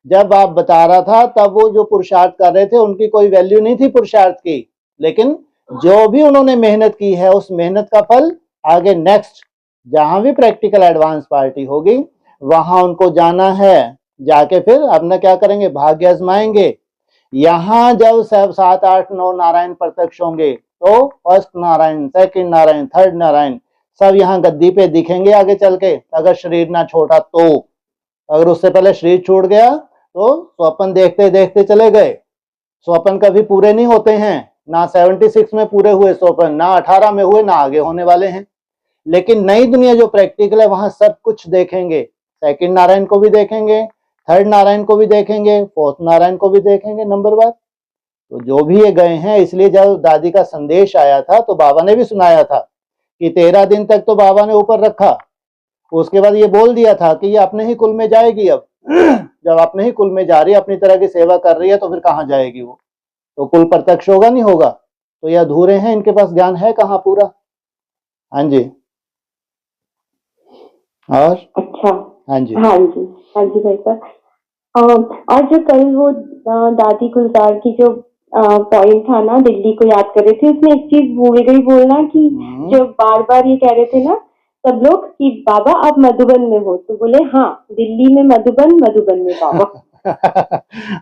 जब बाप बता रहा था तब वो जो पुरुषार्थ कर रहे थे उनकी कोई वैल्यू नहीं थी पुरुषार्थ की, लेकिन जो भी उन्होंने मेहनत की है उस मेहनत का फल आगे नेक्स्ट जहां भी प्रैक्टिकल एडवांस पार्टी होगी वहां उनको जाना है। जाके फिर अपना क्या करेंगे, भाग्य आजमाएंगे। यहाँ जब 7, 8, 9 नारायण प्रत्यक्ष होंगे तो first Narayan, second Narayan, third Narayan सब यहाँ गद्दी पे दिखेंगे आगे चल के, अगर शरीर ना छोटा तो। अगर उससे पहले शरीर छूट गया तो स्वप्न देखते देखते चले गए। स्वप्न कभी पूरे नहीं होते हैं, ना 76 में पूरे हुए स्वप्न, ना 18 में हुए, ना आगे होने वाले हैं। लेकिन नई दुनिया जो प्रैक्टिकल है वहां सब कुछ देखेंगे। सेकंड नारायण को भी देखेंगे, थर्ड नारायण को भी देखेंगे, फोर्थ नारायण को भी देखेंगे, नंबर बार। तो जो भी ये गए हैं, इसलिए जब दादी का संदेश आया था तो बाबा ने भी सुनाया था कि 13 दिन तक तो बाबा ने ऊपर रखा, उसके बाद ये बोल दिया था कि ये अपने ही कुल में जाएगी। अब जब अपने ही कुल में जा रही है, अपनी तरह की सेवा कर रही है, तो फिर कहाँ जाएगी वो? तो कुल प्रत्यक्ष होगा नहीं होगा, तो ये अधूरे हैं, इनके पास ज्ञान है कहाँ पूरा। हाँ जी। और अच्छा, हाँ जी, हाँ जी, हाँ जी भाई साहब। और जो कल वो दादी गुलजार की जो पॉइंट था ना, दिल्ली को याद कर रहे थे, उसमें एक चीज भूल गई बोलना कि जो बार बार ये कह रहे थे ना सब लोग कि बाबा आप मधुबन में हो, तो बोले हाँ दिल्ली में मधुबन, मधुबन में बाबा।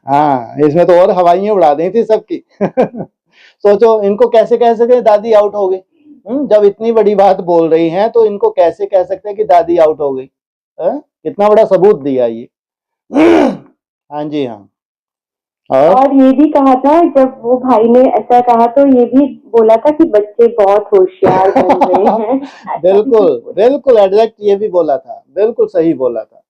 हाँ, इसमें तो और हवाइयां उड़ा दी थी सबकी। सोचो इनको कैसे कह सके दादी आउट हो गई। जब इतनी बड़ी बात बोल रही हैं तो इनको कैसे कह सकते हैं कि दादी आउट हो गई? कितना बड़ा सबूत दिया ये। हाँ जी हाँ। और ये भी कहा था जब वो भाई ने ऐसा कहा तो ये भी बोला था कि बच्चे बहुत होशियार बन रहे हैं। बिल्कुल बिल्कुल एग्जैक्ट ये भी बोला था, बिल्कुल सही बोला था।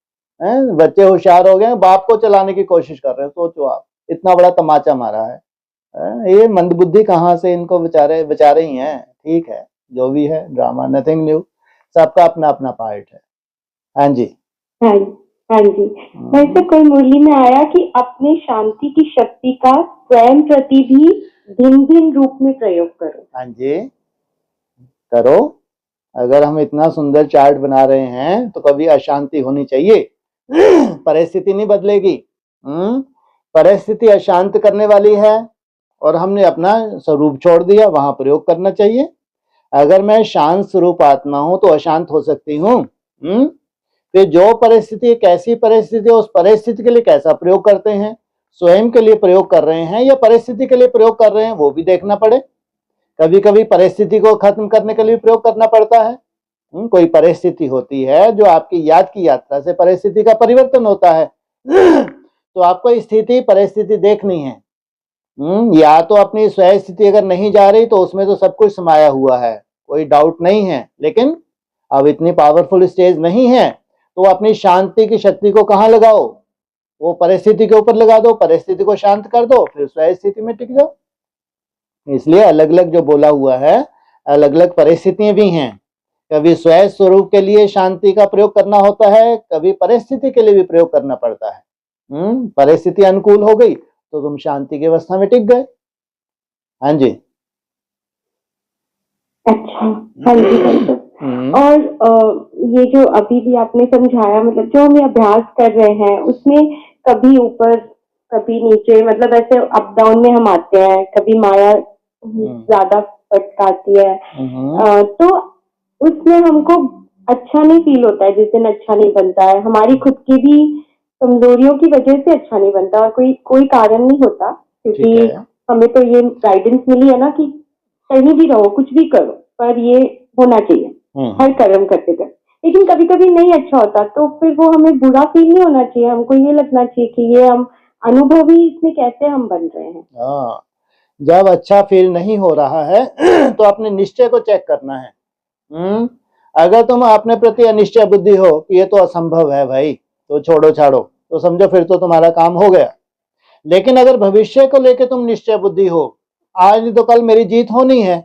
बच्चे होशियार हो गए, बाप को चलाने की कोशिश कर रहे हैं। सोचो आप, इतना बड़ा तमाचा मारा है। ये मंदबुद्धि कहाँ से इनको बेचारे ही हैं। ठीक है, जो भी है ड्रामा, नथिंग न्यू, सबका अपना अपना पार्ट है। हाँ जी, हाँ जी। वैसे कोई मुरली में आया कि अपने शांति की शक्ति का स्वयं प्रति भी भिन्न भिन्न रूप में प्रयोग करो। हाँ जी, करो। अगर हम इतना सुंदर चार्ट बना रहे हैं तो कभी अशांति होनी चाहिए। परिस्थिति नहीं बदलेगी। परिस्थिति अशांत करने वाली है और हमने अपना स्वरूप छोड़ दिया, वहां प्रयोग करना चाहिए। अगर मैं शांत स्वरूप आत्मा हूं तो अशांत हो सकती हूँ। फिर जो परिस्थिति, कैसी परिस्थिति, उस परिस्थिति के लिए कैसा प्रयोग करते हैं, स्वयं के लिए प्रयोग कर रहे हैं या परिस्थिति के लिए प्रयोग कर रहे हैं, वो भी देखना पड़े। कभी कभी परिस्थिति को खत्म करने के लिए प्रयोग करना पड़ता है। कोई परिस्थिति होती है जो आपकी याद की यात्रा से परिस्थिति का परिवर्तन होता है। तो आपको स्थिति परिस्थिति देखनी है। या तो अपनी स्वयं स्थिति अगर नहीं जा रही तो उसमें तो सब कुछ समाया हुआ है, कोई डाउट नहीं है। लेकिन अब इतनी पावरफुल स्टेज नहीं है तो अपनी शांति की शक्ति को कहाँ लगाओ? वो परिस्थिति के ऊपर लगा दो, परिस्थिति को शांत कर दो, फिर स्वयं स्थिति में टिक जाओ। इसलिए अलग अलग जो बोला हुआ है, अलग अलग परिस्थितियां भी हैं। कभी स्वयं स्वरूप के लिए शांति का प्रयोग करना होता है, कभी परिस्थिति के लिए भी प्रयोग करना पड़ता है। परिस्थिति अनुकूल हो गई तो तुम शांति की अवस्था में टिक गए। हाँ जी, अच्छा, हाँ जी। और ये जो अभी भी आपने समझाया, मतलब जो हम अभ्यास कर रहे हैं उसमें कभी ऊपर कभी नीचे, मतलब ऐसे अप डाउन में हम आते हैं, कभी माया ज्यादा पटकाती है, तो उसमें हमको अच्छा नहीं फील होता है। जिस दिन अच्छा नहीं बनता है, हमारी खुद की भी कमजोरियों की वजह से अच्छा नहीं बनता और कोई कारण नहीं होता, क्योंकि हमें तो ये गाइडेंस मिली है ना कि कहीं भी रहो, कुछ भी करो, पर ये होना चाहिए हर कर्म करते करते। लेकिन कभी कभी नहीं अच्छा होता तो फिर वो हमें बुरा फील नहीं होना चाहिए, हमको ये लगना चाहिए कि ये हम अनुभवी, इसमें कैसे हम बन रहे हैं। जब अच्छा फील नहीं हो रहा है तो अपने निश्चय को चेक करना है। अगर तुम अपने प्रति अनिश्चय बुद्धि हो कि ये तो असंभव है भाई, तो छोड़ो छाड़ो, तो समझो फिर तो तुम्हारा काम हो गया। लेकिन अगर भविष्य को लेकर तुम निश्चय बुद्धि हो, आज नहीं तो कल मेरी जीत होनी है,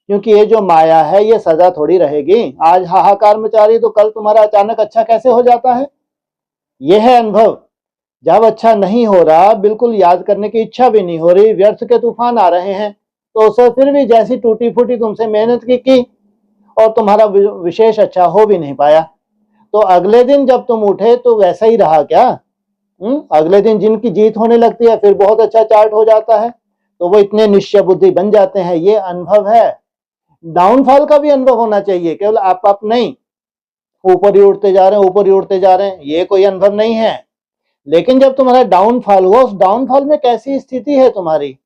क्योंकि ये जो माया है ये सदा थोड़ी रहेगी। आज हाहाकार मचा रही तो कल तुम्हारा अचानक अच्छा कैसे हो जाता है? यह है अनुभव। जब अच्छा नहीं हो रहा, बिल्कुल याद करने की इच्छा भी नहीं हो रही, व्यर्थ के तूफान आ रहे हैं, तो उसे फिर भी जैसी टूटी फूटी तुमसे मेहनत की और तुम्हारा विशेष अच्छा हो भी नहीं पाया, तो अगले दिन जब तुम उठे तो वैसा ही रहा क्या? अगले दिन जिनकी जीत होने लगती है फिर बहुत अच्छा चार्ट हो जाता है, तो वो इतने निश्चय बुद्धि बन जाते हैं। ये अनुभव है। डाउनफॉल का भी अनुभव होना चाहिए, केवल आप नहीं ऊपर ही उठते जा रहे हैं, ऊपर ही उठते जा रहे हैं, ये कोई अनुभव नहीं है। लेकिन जब तुम्हारा डाउनफॉल हुआ, उस डाउनफॉल में कैसी स्थिति है तुम्हारी,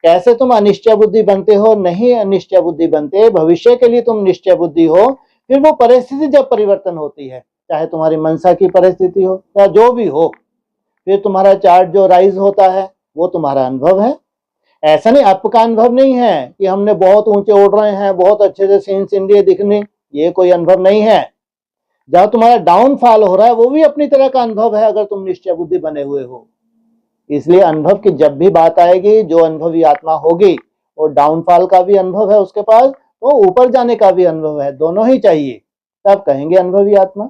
कैसे तुम अनिश्चय बुद्धि बनते हो? नहीं अनिश्चय बुद्धि बनते, भविष्य के लिए तुम निश्चय बुद्धि हो। फिर वो परिस्थिति जब परिवर्तन होती है, चाहे तुम्हारी मनसा की परिस्थिति हो या जो भी हो, फिर तुम्हारा चार्ट जो राइज होता है वो तुम्हारा अनुभव है। ऐसा नहीं, आपका अनुभव नहीं है कि हमने बहुत ऊंचे उड़ रहे हैं, बहुत अच्छे से सीन सीनरी दिखने, ये कोई अनुभव नहीं है। जब तुम्हारा डाउनफॉल हो रहा है वो भी अपनी तरह का अनुभव है, अगर तुम निश्चय बुद्धि बने हुए हो। इसलिए अनुभव की जब भी बात आएगी, जो अनुभवी आत्मा होगी वो डाउनफॉल का भी अनुभव है उसके पास, तो ऊपर जाने का भी अनुभव है, दोनों ही चाहिए, तब कहेंगे अनुभवी आत्मा।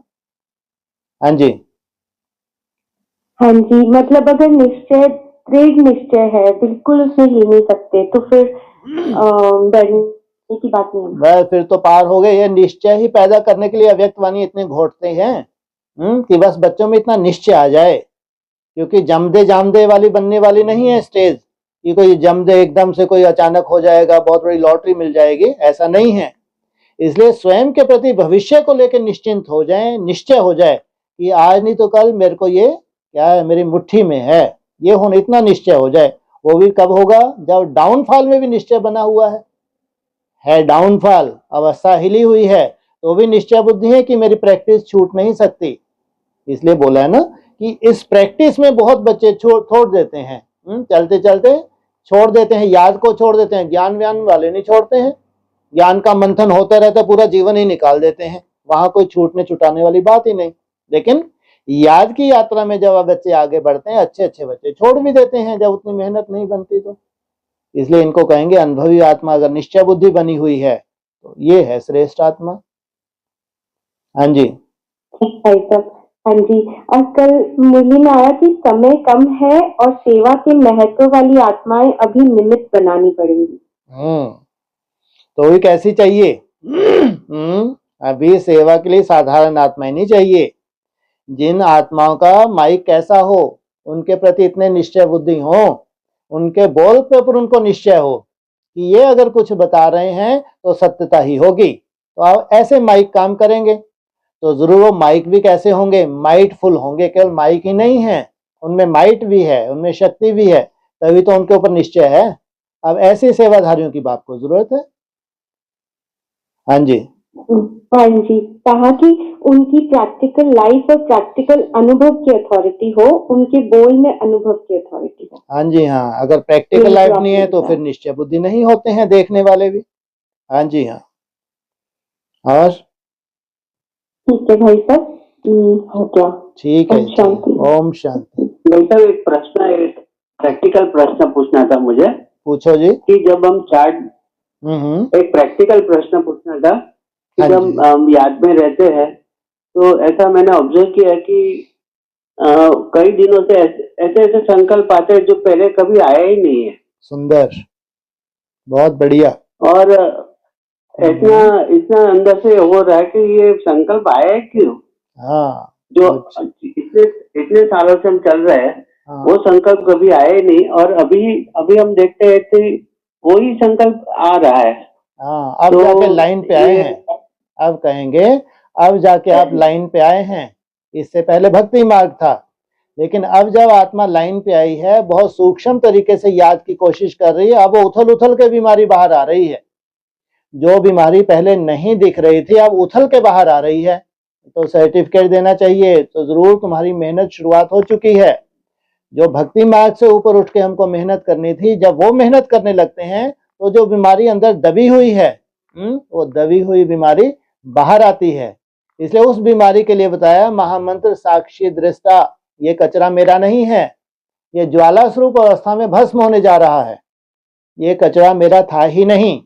हाँ जी, हाँ जी, मतलब अगर निश्चय दृढ़ निश्चय है, बिल्कुल उसमें हिल नहीं सकते, तो फिर डरने की बात नहीं है। बस फिर तो पार हो गए। ये निश्चय ही पैदा करने के लिए अव्यक्तवाणी इतने घोटते हैं कि बस बच्चों में इतना निश्चय आ जाए, क्योंकि जमदे जामदे वाली बनने वाली नहीं है स्टेज कि कोई जमदे एकदम से कोई अचानक हो जाएगा, बहुत बड़ी लॉटरी मिल जाएगी, ऐसा नहीं है। इसलिए स्वयं के प्रति भविष्य को लेकर निश्चिंत हो जाए, निश्चय हो जाए कि आज नहीं तो कल मेरे को ये क्या है, मेरी मुट्ठी में है, ये होने इतना निश्चय हो जाए। वो भी कब होगा? जब डाउनफॉल में भी निश्चय बना हुआ है डाउनफॉल, अवस्था हिली हुई है, तो भी निश्चय बुद्धि है कि मेरी प्रैक्टिस छूट नहीं सकती। इसलिए बोला है ना कि इस प्रैक्टिस में बहुत बच्चे छोड़ देते हैं, चलते चलते छोड़ देते हैं, याद को छोड़ देते हैं। ज्ञान व्यान वाले नहीं छोड़ते हैं, ज्ञान का मंथन होता रहता, पूरा जीवन ही निकाल देते हैं, वहां कोई छूटने छुटाने वाली बात ही नहीं। लेकिन याद की यात्रा में जब बच्चे आगे बढ़ते हैं, अच्छे अच्छे बच्चे छोड़ भी देते हैं जब उतनी मेहनत नहीं बनती तो। इसलिए इनको कहेंगे अनुभवी आत्मा। अगर निश्चय बुद्धि बनी हुई है तो ये है श्रेष्ठ आत्मा। हाँ जी, हाँ जी। और कल मुरली में आया कि समय कम है और सेवा के महत्व वाली आत्माएं अभी निमित्त बनानी पड़ेंगी। तो भी कैसी चाहिए? अभी सेवा के लिए साधारण आत्माएं नहीं चाहिए। जिन आत्माओं का माइक कैसा हो, उनके प्रति इतने निश्चय बुद्धि हो, उनके बोल पे पर उनको निश्चय हो कि ये अगर कुछ बता रहे हैं तो सत्यता ही होगी, तो आप ऐसे माइक काम करेंगे। तो जरूर वो माइक भी कैसे होंगे? माइटफुल होंगे। केवल माइक ही नहीं है, उनमें माइट भी है, उनमें शक्ति भी है, तभी तो उनके ऊपर निश्चय है। अब ऐसे सेवाधारियों की बात को जरूरत है। हाँ जी, हाँ जी। कहा कि उनकी प्रैक्टिकल लाइफ और प्रैक्टिकल अनुभव की अथॉरिटी हो, उनके बोल में अनुभव की अथॉरिटी हो। हाँ जी, हाँ। अगर प्रैक्टिकल लाइफ नहीं है तो फिर निश्चय बुद्धि नहीं होते हैं देखने वाले भी। हाँ जी, हाँ। और ठीक है भाई साहब, हो गया। ठीक है, शांति। ओम शांति। भाई साहब एक प्रश्न, एक प्रैक्टिकल प्रश्न पूछना था मुझे। पूछो जी। कि जब हम चार्ट, एक प्रैक्टिकल प्रश्न पूछना था कि जब हम याद में रहते हैं तो ऐसा मैंने ऑब्जर्व किया कि कई दिनों से ऐसे ऐसे संकल्प आते हैं जो पहले कभी आया ही नहीं है। सुंदर, बहुत बढ़िया। और इतना अंदर से हो रहा है कि ये संकल्प आया है क्यों? हाँ, जो इतने सालों से हम चल रहे हैं, वो संकल्प कभी आए नहीं, और अभी हम देखते हैं कि वही संकल्प आ रहा है। हाँ, अब तो जाके लाइन पे आए हैं। अब कहेंगे अब जाके आप लाइन पे आए हैं। इससे पहले भक्ति मार्ग था, लेकिन अब जब आत्मा लाइन पे आई है, बहुत सूक्ष्म तरीके से याद की कोशिश कर रही है। अब वो उथल उथल के बीमारी बाहर आ रही है। जो बीमारी पहले नहीं दिख रही थी अब उथल के बाहर आ रही है। तो सर्टिफिकेट देना चाहिए। तो जरूर तुम्हारी मेहनत शुरुआत हो चुकी है। जो भक्ति मार्ग से ऊपर उठ के हमको मेहनत करनी थी, जब वो मेहनत करने लगते हैं तो जो बीमारी अंदर दबी हुई है, वो दबी हुई बीमारी बाहर आती है। इसलिए उस बीमारी के लिए बताया महामंत्र साक्षी दृष्टा। ये कचरा मेरा नहीं है, ये ज्वाला स्वरूप अवस्था में भस्म होने जा रहा है। ये कचरा मेरा था ही नहीं।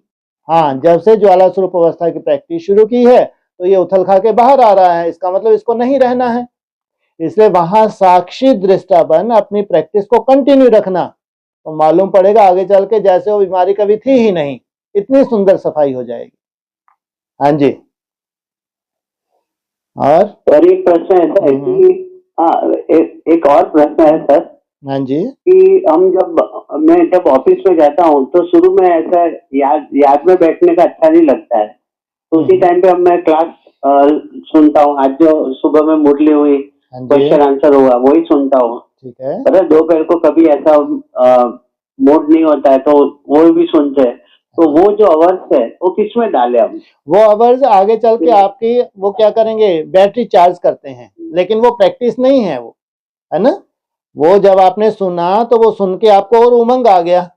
हाँ, जब से ज्वाला स्वरूप अवस्था की प्रैक्टिस शुरू की है तो ये उथल खा के बाहर आ रहा है। इसका मतलब इसको नहीं रहना है। इसलिए वहां साक्षी दृष्टा बन अपनी प्रैक्टिस को कंटिन्यू रखना, तो मालूम पड़ेगा आगे चल के जैसे वो बीमारी कभी थी ही नहीं, इतनी सुंदर सफाई हो जाएगी। हाँ जी। और एक प्रश्न ऐसा है कि एक और प्रश्न है सर। हाँ जी। कि मैं जब ऑफिस में जाता हूँ तो शुरू में ऐसा याद में बैठने का अच्छा नहीं लगता है, तो उसी टाइम पे अब मैं क्लास सुनता हूँ। आज जो सुबह में मुरली हुई, क्वेश्चन आंसर हुआ, वही सुनता हूँ। ठीक है। पर दोपहर को कभी ऐसा मूड नहीं होता है तो वो भी सुनते हैं। तो वो जो अवर्स है वो किस में डाले हम? वो अवर्स आगे चल के आपकी वो क्या करेंगे, बैटरी चार्ज करते हैं। लेकिन वो प्रैक्टिस नहीं है, वो है ना। वो जब आपने सुना तो वो सुन के आपको और उमंग आ गया।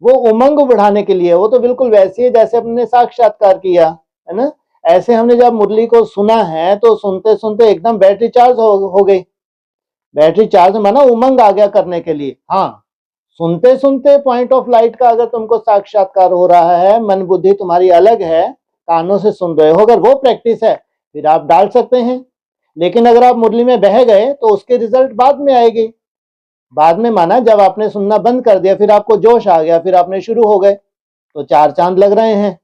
वो उमंग बढ़ाने के लिए, वो तो बिल्कुल वैसे ही जैसे हमने साक्षात्कार किया है ना। ऐसे हमने जब मुरली को सुना है तो सुनते सुनते एकदम बैटरी चार्ज हो गई। बैटरी चार्ज माना उमंग आ गया करने के लिए। हाँ, सुनते सुनते पॉइंट ऑफ लाइट का अगर तुमको साक्षात्कार हो रहा है, मन बुद्धि तुम्हारी अलग है, कानों से सुन रहे हो, अगर वो प्रैक्टिस है फिर आप डाल सकते हैं। लेकिन अगर आप मुरली में बह गए तो उसके रिजल्ट बाद में आएगी। बाद में माना जब आपने सुनना बंद कर दिया, फिर आपको जोश आ गया, फिर आपने शुरू हो गए, तो 4 चांद लग रहे हैं।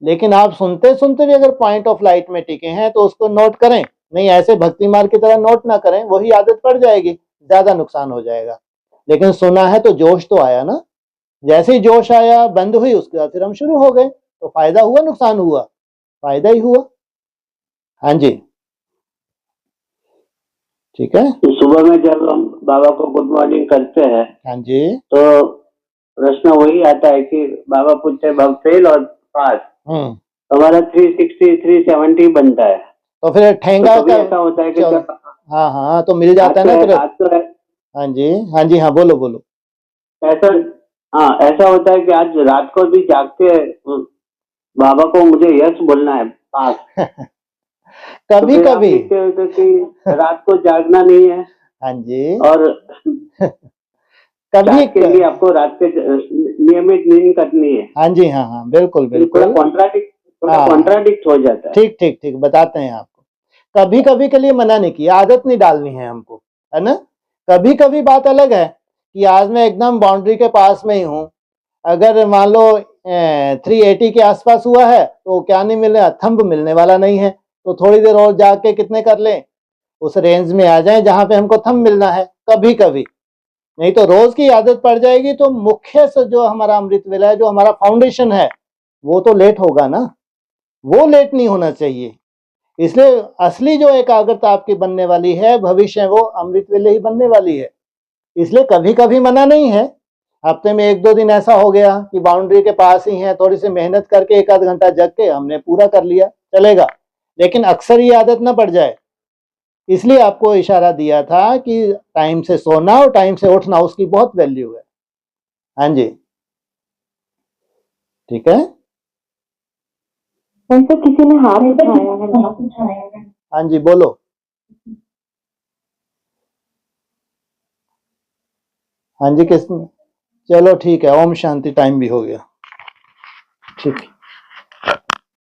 लेकिन आप सुनते सुनते भी अगर पॉइंट ऑफ लाइट में टिके हैं तो उसको नोट करें। नहीं ऐसे भक्ति मार्ग की तरह नोट ना करें, वही आदत पड़ जाएगी, ज्यादा नुकसान हो जाएगा। लेकिन सुना है तो जोश तो आया ना। जैसे ही जोश आया, बंद हुई, उसके बाद फिर हम शुरू हो गए। तो फायदा हुआ नुकसान हुआ? फायदा ही हुआ। हाँ जी, ठीक है। तो सुबह में जब हम बाबा को गुड मॉर्निंग करते हैं, हाँ जी, तो प्रश्न वही आता है कि बाबा पूछते हैं भक्त फेल और पास, हमारा 360 370 बनता है। तो फिर ठेंगा तो ऐसा होता है कि हाँ हाँ, तो मिल जाता है ना फिर। हाँ जी, हाँ जी, हाँ बोलो बोलो। ऐसा होता है कि आज रात को भी जाग के बाबा को मुझे यस बोलना है पास। कभी तो कभी कि रात को जागना नहीं है। हाँ जी। और कभी के लिए आपको रात के नियमित नींद करनी है। हाँ जी, हाँ हाँ, बिल्कुल बिल्कुल। कॉन्ट्राडिक्ट हो जाता है। ठीक ठीक ठीक, बताते हैं आपको। कभी कभी के लिए मना नहीं किया, आदत नहीं डालनी है हमको, है ना। कभी कभी बात अलग है कि आज मैं एकदम बाउंड्री के पास में ही हूँ, अगर मान लो 380 के आसपास हुआ है तो क्या नहीं मिले, थंब मिलने वाला नहीं है, तो थोड़ी देर और जाके कितने कर लें, उस रेंज में आ जाए जहां पे हमको थंब मिलना है कभी कभी। नहीं तो रोज की आदत पड़ जाएगी तो मुख्य से जो हमारा अमृत वेला है, जो हमारा फाउंडेशन है, वो तो लेट होगा ना, वो लेट नहीं होना चाहिए। इसलिए असली जो एकाग्रता आपकी बनने वाली है भविष्य, वो अमृत वेले ही बनने वाली है। इसलिए कभी कभी मना नहीं है, हफ्ते में 1-2 दिन ऐसा हो गया कि बाउंड्री के पास ही है, थोड़ी सी मेहनत करके 1 आध घंटा जग के हमने पूरा कर लिया, चलेगा, लेकिन अक्सर ये आदत ना पड़ जाए। इसलिए आपको इशारा दिया था कि टाइम से सोना और टाइम से उठना, उसकी बहुत वैल्यू है। हाँ जी, ठीक है। तो किसी ने हाथ उठाया है। हाँ जी, बोलो। हाँ जी, किसने? चलो ठीक है, ओम शांति, टाइम भी हो गया, ठीक है।